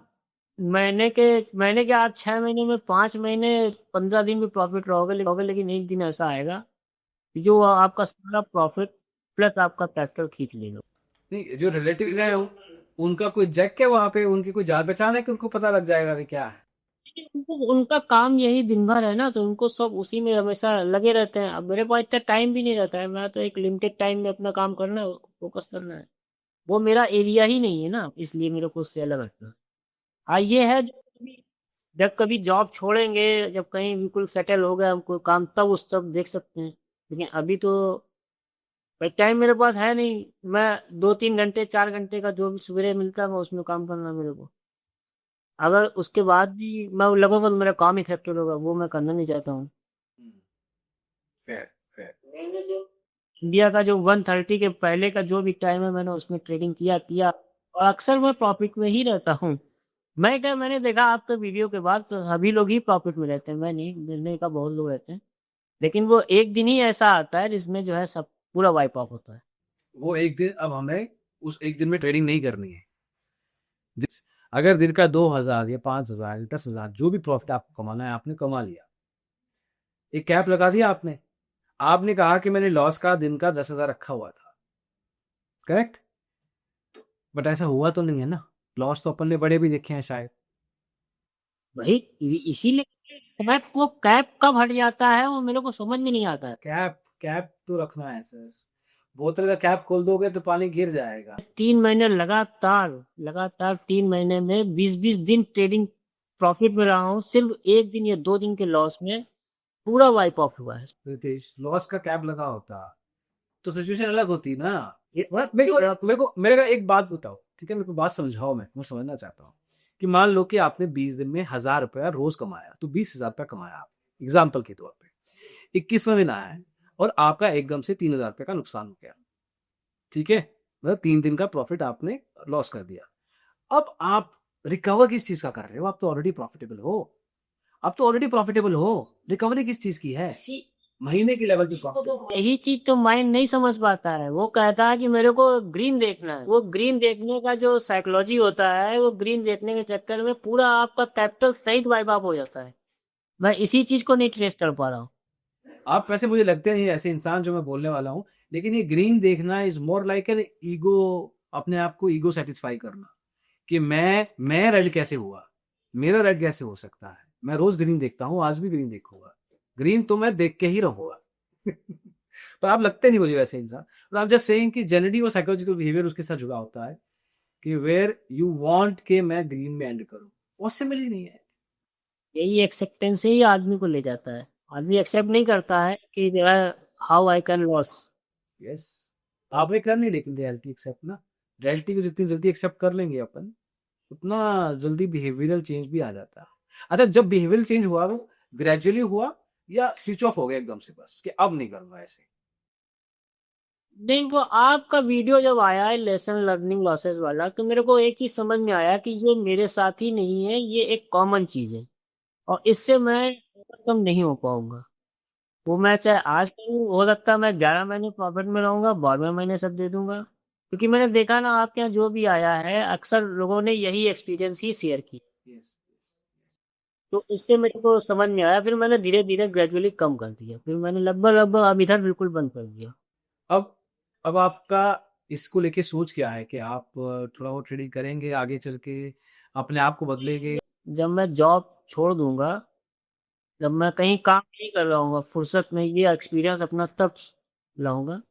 Speaker 1: महीने के आप 6 महीने में 5 महीने 15 दिन भी प्रॉफिट रहोगे, लेकिन एक दिन ऐसा आएगा कि जो आपका सारा प्रॉफिट प्लस आपका कैपिटल खींच लेगा।
Speaker 2: नहीं, जो रिलेटिव्स हैं उनका कोई जैक है वहां पे, उनकी कोई जान पहचान है कि उनको पता लग जाएगा कि क्या है?
Speaker 1: उनका काम यही दिन भर है ना, तो उनको सब उसी में हमेशा लगे रहते हैं। अब मेरे पास इतना टाइम भी नहीं रहता है, मैं तो एक लिमिटेड टाइम में अपना काम करना है, फोकस करना है। वो मेरा एरिया ही नहीं है ना, इसलिए मेरे को उससे अलग रखना है। हाँ, ये है जब कभी जॉब छोड़ेंगे, जब कहीं बिल्कुल सेटल हो गया हमको काम, तब उस सब देख सकते हैं। लेकिन अभी तो भाई टाइम मेरे पास है नहीं। मैं 2-3 घंटे 4 घंटे का जो भी सवेरे मिलता है मैं उसमें काम करना मेरे को। अगर उसके बाद भी मैं लगूंगा तो मेरा काम ही इफेक्टेड होगा, वो मैं करना नहीं चाहता हूँ।
Speaker 2: Fair fair.
Speaker 1: मैंने जो इंडिया का जो 130 के पहले का जो भी टाइम है मैंने उसमें ट्रेडिंग किया किया, और अक्सर मैं प्रॉफिट में ही रहता हूँ। मैंने देखा आप तो वीडियो के बाद तो सभी लोग ही प्रॉफिट में रहते हैं, मैं नहीं, मिलने का बहुत लोग रहते हैं। लेकिन वो एक दिन ही ऐसा आता है जिसमें जो है सब पूरा वाइप ऑफ होता है।
Speaker 2: वो एक दिन, अब हमें उस एक दिन में ट्रेडिंग नहीं करनी है। अगर दिन का 2,000 या 5,000 या 10,000 जो भी प्रॉफिट आपको कमाना है आपने कमा लिया, एक कैप लगा दिया आपने। आपने कहा कि मैंने लॉस का दिन का 10,000 रखा हुआ था, करेक्ट? बट ऐसा हुआ तो नहीं है ना, लॉस तो अपन ने बड़े भी देखे हैं शायद।
Speaker 1: भाई इसीलिए कैप, वो कैप कब हट जाता है वो मेरे को समझ में नहीं आता है।
Speaker 2: कैप कैप तो रखना है सर, बोतल का कैप खोल दोगे तो पानी गिर जाएगा।
Speaker 1: 3 महीने लगातार, लगातार 3 महीने में 20-20 दिन ट्रेडिंग प्रॉफिट में रहा हूँ, सिर्फ एक दिन या 2 दिन के लॉस में पूरा वाइप ऑफ हुआ है।
Speaker 2: रितेश, लॉस का कैप लगा होता तो सिचुएशन अलग होती ना।
Speaker 1: ये
Speaker 2: मेरे को एक बात बताओ, ठीक है, मेरे को बात समझाओ, मैं समझना चाहता हूँ कि मान लो कि आपने 20 दिन में 1,000 रुपया रोज कमाया, तो 20,000 रुपया कमाया आप, एग्जाम्पल के तौर पे 21वां दिन आया है और आपका एकदम से 3,000 रुपये का नुकसान हो गया, ठीक है, मतलब 3 दिन का प्रॉफिट आपने लॉस कर दिया। अब आप रिकवर किस चीज का कर रहे हो? आप तो ऑलरेडी प्रॉफिटेबल हो, आप तो ऑलरेडी प्रॉफिटेबल हो, रिकवरी किस चीज की है?
Speaker 1: इसी
Speaker 2: महीने की लेवल की प्रॉफिट।
Speaker 1: यही चीज तो माइंड नहीं समझ पाता है। वो कहता है कि मेरे को ग्रीन देखना है, वो ग्रीन देखने का जो साइकोलॉजी होता है, वो ग्रीन देखने के चक्कर में पूरा आपका कैपिटल सहित वाइप ऑफ हो जाता है। मैं इसी चीज को नहीं ट्रेस कर पा रहा हूँ।
Speaker 2: आप वैसे मुझे लगते हैं ऐसे इंसान जो मैं बोलने वाला हूँ, लेकिन ये ग्रीन देखना is more like an ego, अपने आप को ईगो सेटिस्फाई करना कि मैं रेड कैसे हुआ, मेरा रेड कैसे हो सकता है, मैं रोज ग्रीन देखता हूँ, आज भी ग्रीन देखूंगा, ग्रीन तो मैं देख के ही रहूंगा। पर आप लगते नहीं मुझे वैसे इंसान, और आप जस्ट सेइंग कि जनरली वो साइकोलॉजिकल बिहेवियर उसके साथ जुड़ा होता है कि वेयर यू वांट के मैं ग्रीन में एंड करूं, पॉसिबल ही नहीं है।
Speaker 1: यही एक्सेप्टेंस ही आदमी को ले जाता है। आदमी एक्सेप्ट नहीं करता है कि how I can loss.
Speaker 2: Yes, आप ये कर नहीं, लेकिन रियलिटी एक्सेप्ट ना, रियलिटी को जितनी जल्दी एक्सेप्ट कर लेंगे अपन, उतना जल्दी बिहेवियरल चेंज भी आ जाता है। अच्छा, जब बिहेवियरल चेंज हुआ वो ग्रेजुअली हुआ या स्विच ऑफ हो गया एकदम से बस कि अब नहीं करना ऐसे?
Speaker 1: नहीं, वो आपका वीडियो जब आया है लेसन लर्निंग लॉसेस वाला, तो मेरे को एक चीज समझ में आया कि ये मेरे साथ ही नहीं है, ये एक कॉमन चीज है और इससे मैं ओवरकम नहीं हो पाऊंगा। वो मैं चाहे आज करूँ, हो सकता है मैं 11 महीने प्रॉफिट में रहूंगा, 12वें महीने सब दे दूंगा। क्योंकि मैंने देखा ना, आपके यहाँ जो भी आया है अक्सर लोगों ने यही एक्सपीरियंस ही शेयर की।
Speaker 2: यस।
Speaker 1: तो इससे मेरे को समझ में आया, फिर मैंने धीरे धीरे ग्रेजुअली कम कर दिया, फिर मैंने लगभग लगभग अब इधर बिल्कुल बंद कर दिया।
Speaker 2: अब अब आपका इसको लेके सोच क्या है कि आप थोड़ा वो ट्रेडिंग करेंगे आगे चल के, अपने आप को बदलेंगे?
Speaker 1: जब मैं जॉब छोड़ दूंगा, जब मैं कहीं काम नहीं कर रहा हूँ, फुर्सत में ये एक्सपीरियंस अपना तब लाऊंगा,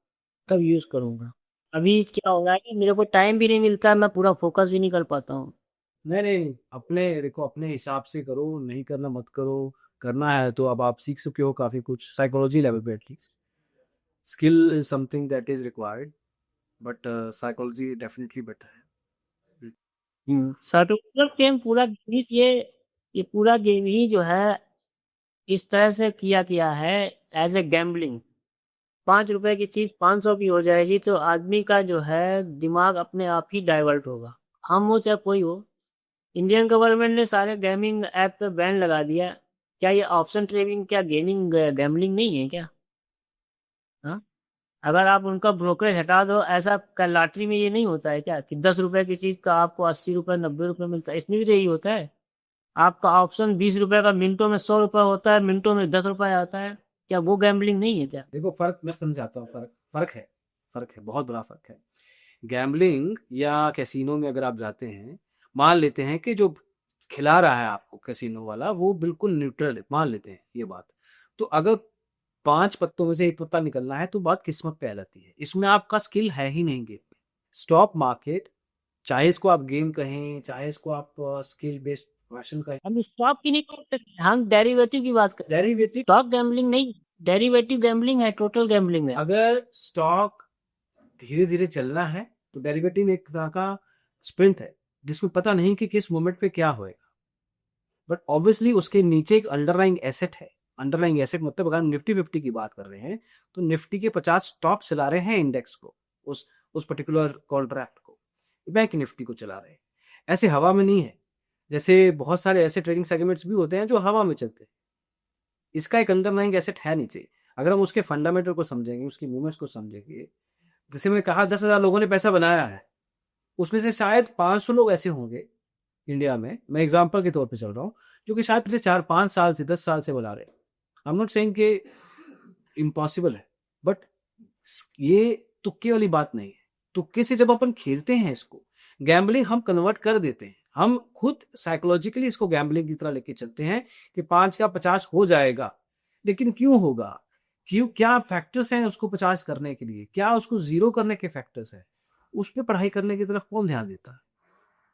Speaker 1: तब यूज करूंगा। अभी क्या हो रहा है कि मेरे को टाइम भी नहीं मिलता है, मैं पूरा फोकस भी नहीं कर पाता हूँ।
Speaker 2: नहीं नहीं, अपने देखो, अपने हिसाब से करो, नहीं करना मत करो। करना है तो अब आप सीख चुके हो काफी कुछ साइकोलॉजी लेवल पे, at least skill is something that is required, but psychology definitely better है।
Speaker 1: सर्टिफिकेट गेम पूरा गेम ये पूरा गेम ही जो है इस तरह से किया है, एज ए गैम्बलिंग। 5 रुपए की चीज 500 की हो जाएगी तो आदमी का जो है दिमाग अपने आप ही डाइवर्ट होगा। हम हो चाहे कोई हो, इंडियन गवर्नमेंट ने सारे गेमिंग ऐप पे बैन लगा दिया। क्या ये ऑप्शन ट्रेडिंग, क्या गेमिंग गैम्बलिंग नहीं है क्या? हाँ, अगर आप उनका ब्रोकरेज हटा दो, ऐसा लॉटरी में ये नहीं होता है क्या कि 10 रुपए की चीज का आपको 80 रुपए 90 रुपए मिलता है? इसमें भी तो यही होता है। आपका ऑप्शन 20 रुपए का मिनटों में 100 रुपए होता है, मिनटों में 10 रुपए आता है। क्या वो गैम्बलिंग नहीं है क्या?
Speaker 2: देखो, फर्क मैं समझाता हूँ, फर्क फर्क है, फर्क है, बहुत बड़ा फर्क है। गैम्बलिंग या कैसीनो में अगर आप जाते हैं, मान लेते हैं कि जो खिला रहा है आपको कैसीनो वाला वो बिल्कुल न्यूट्रल है, मान लेते हैं ये बात, तो अगर 5 पत्तों में से एक पत्ता निकलना है तो बात किस्मत पे आ जाती है, इसमें आपका स्किल है ही नहीं गेम में। स्टॉक मार्केट, चाहे इसको आप गेम कहें, चाहे इसको आप स्किल बेस्ड प्रोफेशन कहें,
Speaker 1: हम स्टॉक की नहीं करते, हम डेरिवेटिव की बात करते हैं।
Speaker 2: डेरिवेटिव।
Speaker 1: स्टॉक गैम्बलिंग नहीं, डेरिवेटिव गैम्बलिंग है, टोटल गैम्बलिंग है।
Speaker 2: अगर स्टॉक धीरे धीरे चलना है तो डेरिवेटिव एक तरह का स्प्रिंट है जिसमें पता नहीं कि किस मोमेंट पे क्या होएगा, बट ऑब्वियसली उसके नीचे एक अंडरलाइंग एसेट है। अंडरलाइंग एसेट मतलब अगर हम निफ्टी 50 की बात कर रहे हैं तो निफ्टी के 50 स्टॉक चला रहे हैं इंडेक्स को, उस पर्टिकुलर कॉन्ट्रैक्ट को, बैंक निफ्टी को चला रहे हैं। ऐसे हवा में नहीं है, जैसे बहुत सारे ऐसे ट्रेडिंग सेगमेंट्स भी होते हैं जो हवा में चलते हैं। इसका एक अंडरलाइंग एसेट है नीचे। अगर हम उसके फंडामेंटल को समझेंगे, उसकी मूवमेंट्स को समझेंगे, जैसे मैं कहा 10,000 लोगों ने पैसा बनाया है, उसमें से शायद 500 लोग ऐसे होंगे इंडिया में, मैं एग्जांपल के तौर पे चल रहा हूँ, जो कि शायद पिछले 4-5 साल से 10 साल से बुला रहे हैं। आई एम नॉट सेइंग कि इम्पॉसिबल है, बट ये तुक्के वाली बात नहीं है। तुक्के से जब अपन खेलते हैं इसको, गैम्बलिंग हम कन्वर्ट कर देते हैं, हम खुद साइकोलॉजिकली इसको गैम्बलिंग की तरह लेके चलते हैं कि 5 का 50 हो जाएगा। लेकिन क्यों होगा? क्यों? क्या फैक्टर्स हैं उसको 50 करने के लिए? क्या उसको जीरो करने के फैक्टर्स हैं? उस पे पढ़ाई करने की तरफ कौन ध्यान देता है?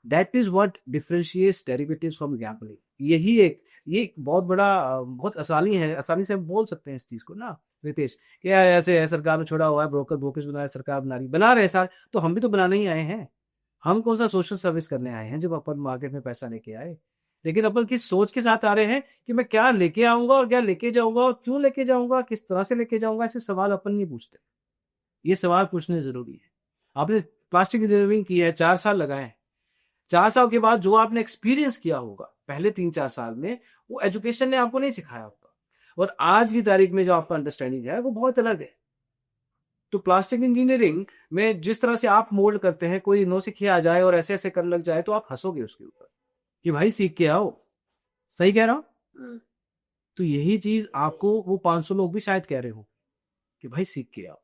Speaker 2: That is what differentiates derivatives from gambling. यही ये एक बहुत बड़ा बहुत आसानी है, आसानी से हम बोल सकते हैं इस चीज को ना रितेश, कि यार ऐसे है, सरकार ने छोड़ा हुआ है, ब्रोकर ब्रोकर्स बना रहे, सरकार बना रहे हैं सर, तो हम भी तो बनाने ही आए हैं। हम कौन सा सोशल सर्विस करने आए हैं जब अपन मार्केट में पैसा लेके आए? लेकिन अपन किस सोच के साथ आ रहे हैं कि मैं क्या लेके आऊंगा और क्या लेके जाऊंगा और क्यों लेके जाऊंगा, किस तरह से लेके जाऊंगा, ऐसे सवाल अपन नहीं पूछते। ये सवाल पूछने जरूरी है। आपने प्लास्टिक इंजीनियरिंग की है, 4 साल लगाए हैं, 4 साल के बाद जो आपने एक्सपीरियंस किया होगा पहले 3-4 साल में, वो एजुकेशन ने आपको नहीं सिखाया होगा, और आज की तारीख में जो आपका अंडरस्टैंडिंग है वो बहुत अलग है। तो प्लास्टिक इंजीनियरिंग में जिस तरह से आप मोल्ड करते हैं, कोई नो सीखे आ जाए और ऐसे ऐसे करने लग जाए तो आप हंसोगे उसके ऊपर कि भाई सीख के आओ। सही कह रहा हूं? तो यही चीज आपको वो 500 लोग भी शायद कह रहे हो कि भाई सीख के आओ।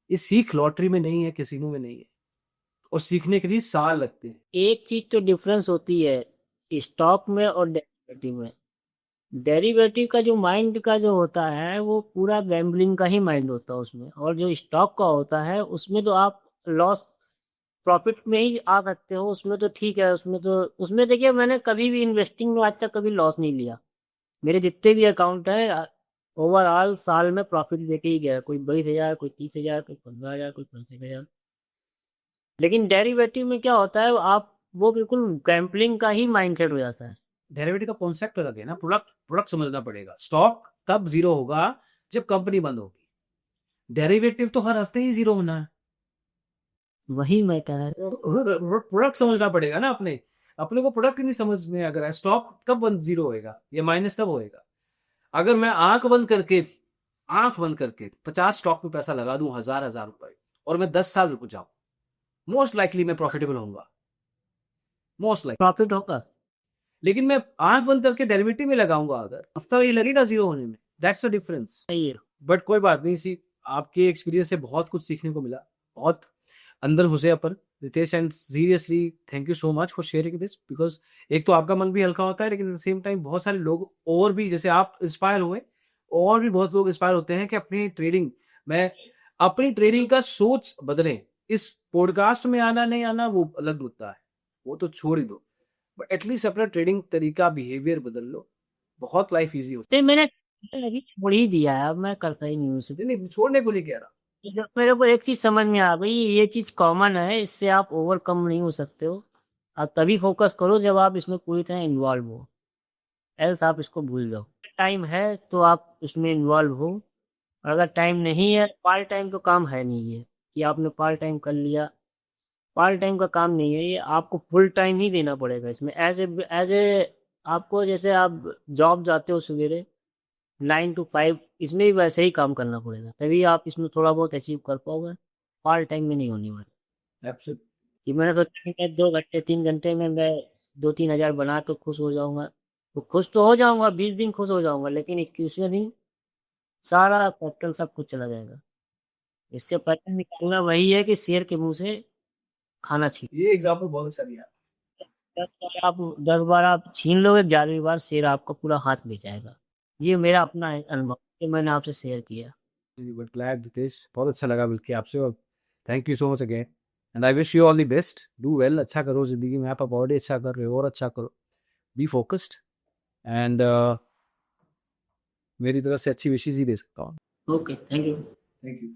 Speaker 2: ये सीख लॉटरी में नहीं है, कैसीनो में नहीं है, और सीखने के लिए साल लगते हैं।
Speaker 1: एक चीज तो डिफरेंस होती है स्टॉक में और डेरिवेटिव में। डेरिवेटिव का जो माइंड का जो होता है वो पूरा गैम्बलिंग का ही माइंड होता है उसमें, और जो स्टॉक का होता है उसमें तो आप लॉस प्रॉफिट में ही आ सकते हो। उसमें तो ठीक है, उसमें देखिए मैंने कभी भी इन्वेस्टिंग में आज तक कभी लॉस नहीं लिया। मेरे जितने भी अकाउंट है ओवरऑल साल में प्रॉफिट लेके ही गया, कोई 22,000, कोई 30,000, कोई 15,000, कोई 35,000। लेकिन डेरिवेटिव में क्या होता है, आप वो बिल्कुल गैम्बलिंग का ही माइंडसेट हो जाता है।
Speaker 2: डेरिवेटिव का कॉन्सेप्ट अलग है ना, प्रोडक्ट प्रोडक्ट समझना पड़ेगा। स्टॉक तब जीरो होगा जब कंपनी बंद होगी, डेरिवेटिव तो हर हफ्ते ही जीरो होना है।
Speaker 1: वही मैं कह रहा हूँ।
Speaker 2: प्रोडक्ट समझना पड़ेगा ना अपने अपने को प्रोडक्ट ही नहीं समझ में अगर है, स्टॉक कब बंद जीरो होएगा, ये माइनस कब होएगा? अगर मैं आंख बंद करके 50 स्टॉक में पैसा लगा दूं, हजार रुपए, और मैं 10 साल रुक जाऊं, मोस्ट लाइकली मैं प्रॉफिटेबल होऊंगा, मोस्ट लाइक।
Speaker 1: प्रॉफिट होगा।
Speaker 2: लेकिन मैं आंख बंद करके डेरिवेटिव में लगाऊंगा, अगर हफ्ता ये लगेगा जीरो होने में, दैट्स द डिफरेंस।
Speaker 1: सही है।
Speaker 2: बट कोई बात नहीं, सी आपके एक्सपीरियंस से बहुत कुछ सीखने को मिला, बहुत अंदर घुसे अपन Ritesh, and seriously thank you so much for sharing this, because एक तो आपका मन भी हल्का होता है, लेकिन एट द सेम टाइम बहुत सारे लोग और भी जैसे आप इंस्पायर हुए, और भी बहुत लोग इंस्पायर होते हैं कि अपनी ट्रेडिंग का सोच बदलें। इस पॉडकास्ट में आना नहीं आना वो अलग मुद्दा है, वो तो छोड़ ही दो, बट एटलीस्ट अपना ट्रेडिंग तरीका, बिहेवियर बदल लो, बहुत लाइफ ईजी होती
Speaker 1: तो मैंने अभी छोड़ ही दिया है, अब मैं करता ही नहीं हूँ उसे।
Speaker 2: है। नहीं, छोड़ने को नहीं कह रहा।
Speaker 1: जब मेरे को एक चीज समझ में आ गई, ये चीज कॉमन है, इससे आप ओवरकम नहीं हो सकते हो। आप तभी फोकस करो जब आप इसमें पूरी तरह इन्वॉल्व हो, एल्स आप इसको भूल जाओ। टाइम है तो आप इसमें इन्वॉल्व हो, और अगर टाइम नहीं है, पार्ट टाइम तो काम है नहीं ये कि आपने पार्ट टाइम कर लिया। पार्ट टाइम का काम नहीं है ये, आपको फुल टाइम ही देना पड़ेगा इसमें। एज ए आपको जैसे आप जॉब जाते हो सवेरे 9 to 5, इसमें भी वैसे ही काम करना पड़ेगा, तभी आप इसमें थोड़ा बहुत अचीव कर पाओगे। पार्ट टाइम में नहीं होनी वाली।
Speaker 2: एब्सोल्युटली।
Speaker 1: कि मैंने सोचा कि 2 घंटे 3 घंटे में मैं 2-3 हज़ार बना तो खुश हो जाऊंगा, तो खुश तो हो जाऊंगा, 20 दिन खुश हो जाऊंगा, लेकिन 21वें दिन सारा कैपिटल सब कुछ चला जाएगा। इससे पैसा निकालना वही है कि शेर के मुंह से खाना छीन।
Speaker 2: ये एग्जांपल बहुत अच्छा दिया।
Speaker 1: 10 बार आप छीन लोगे, 11वीं बार शेर आपका पूरा हाथ ले जाएगा। ये मेरा अपना अनुभव है, मैंने आपसे शेयर किया।
Speaker 2: बट ग्लैड रितेश, बहुत अच्छा लगा मिलके आपसे, और thank you so much again, and I wish you all the best. Do well, अच्छा करो जिंदगी में, आप ऑलरेडी अच्छा कर रहे हो, और अच्छा करो, बी फोकस्ड, एंड मेरी तरफ से अच्छी विशेष ही दे सकता हूँ।
Speaker 1: Okay, thank you.
Speaker 2: Thank you.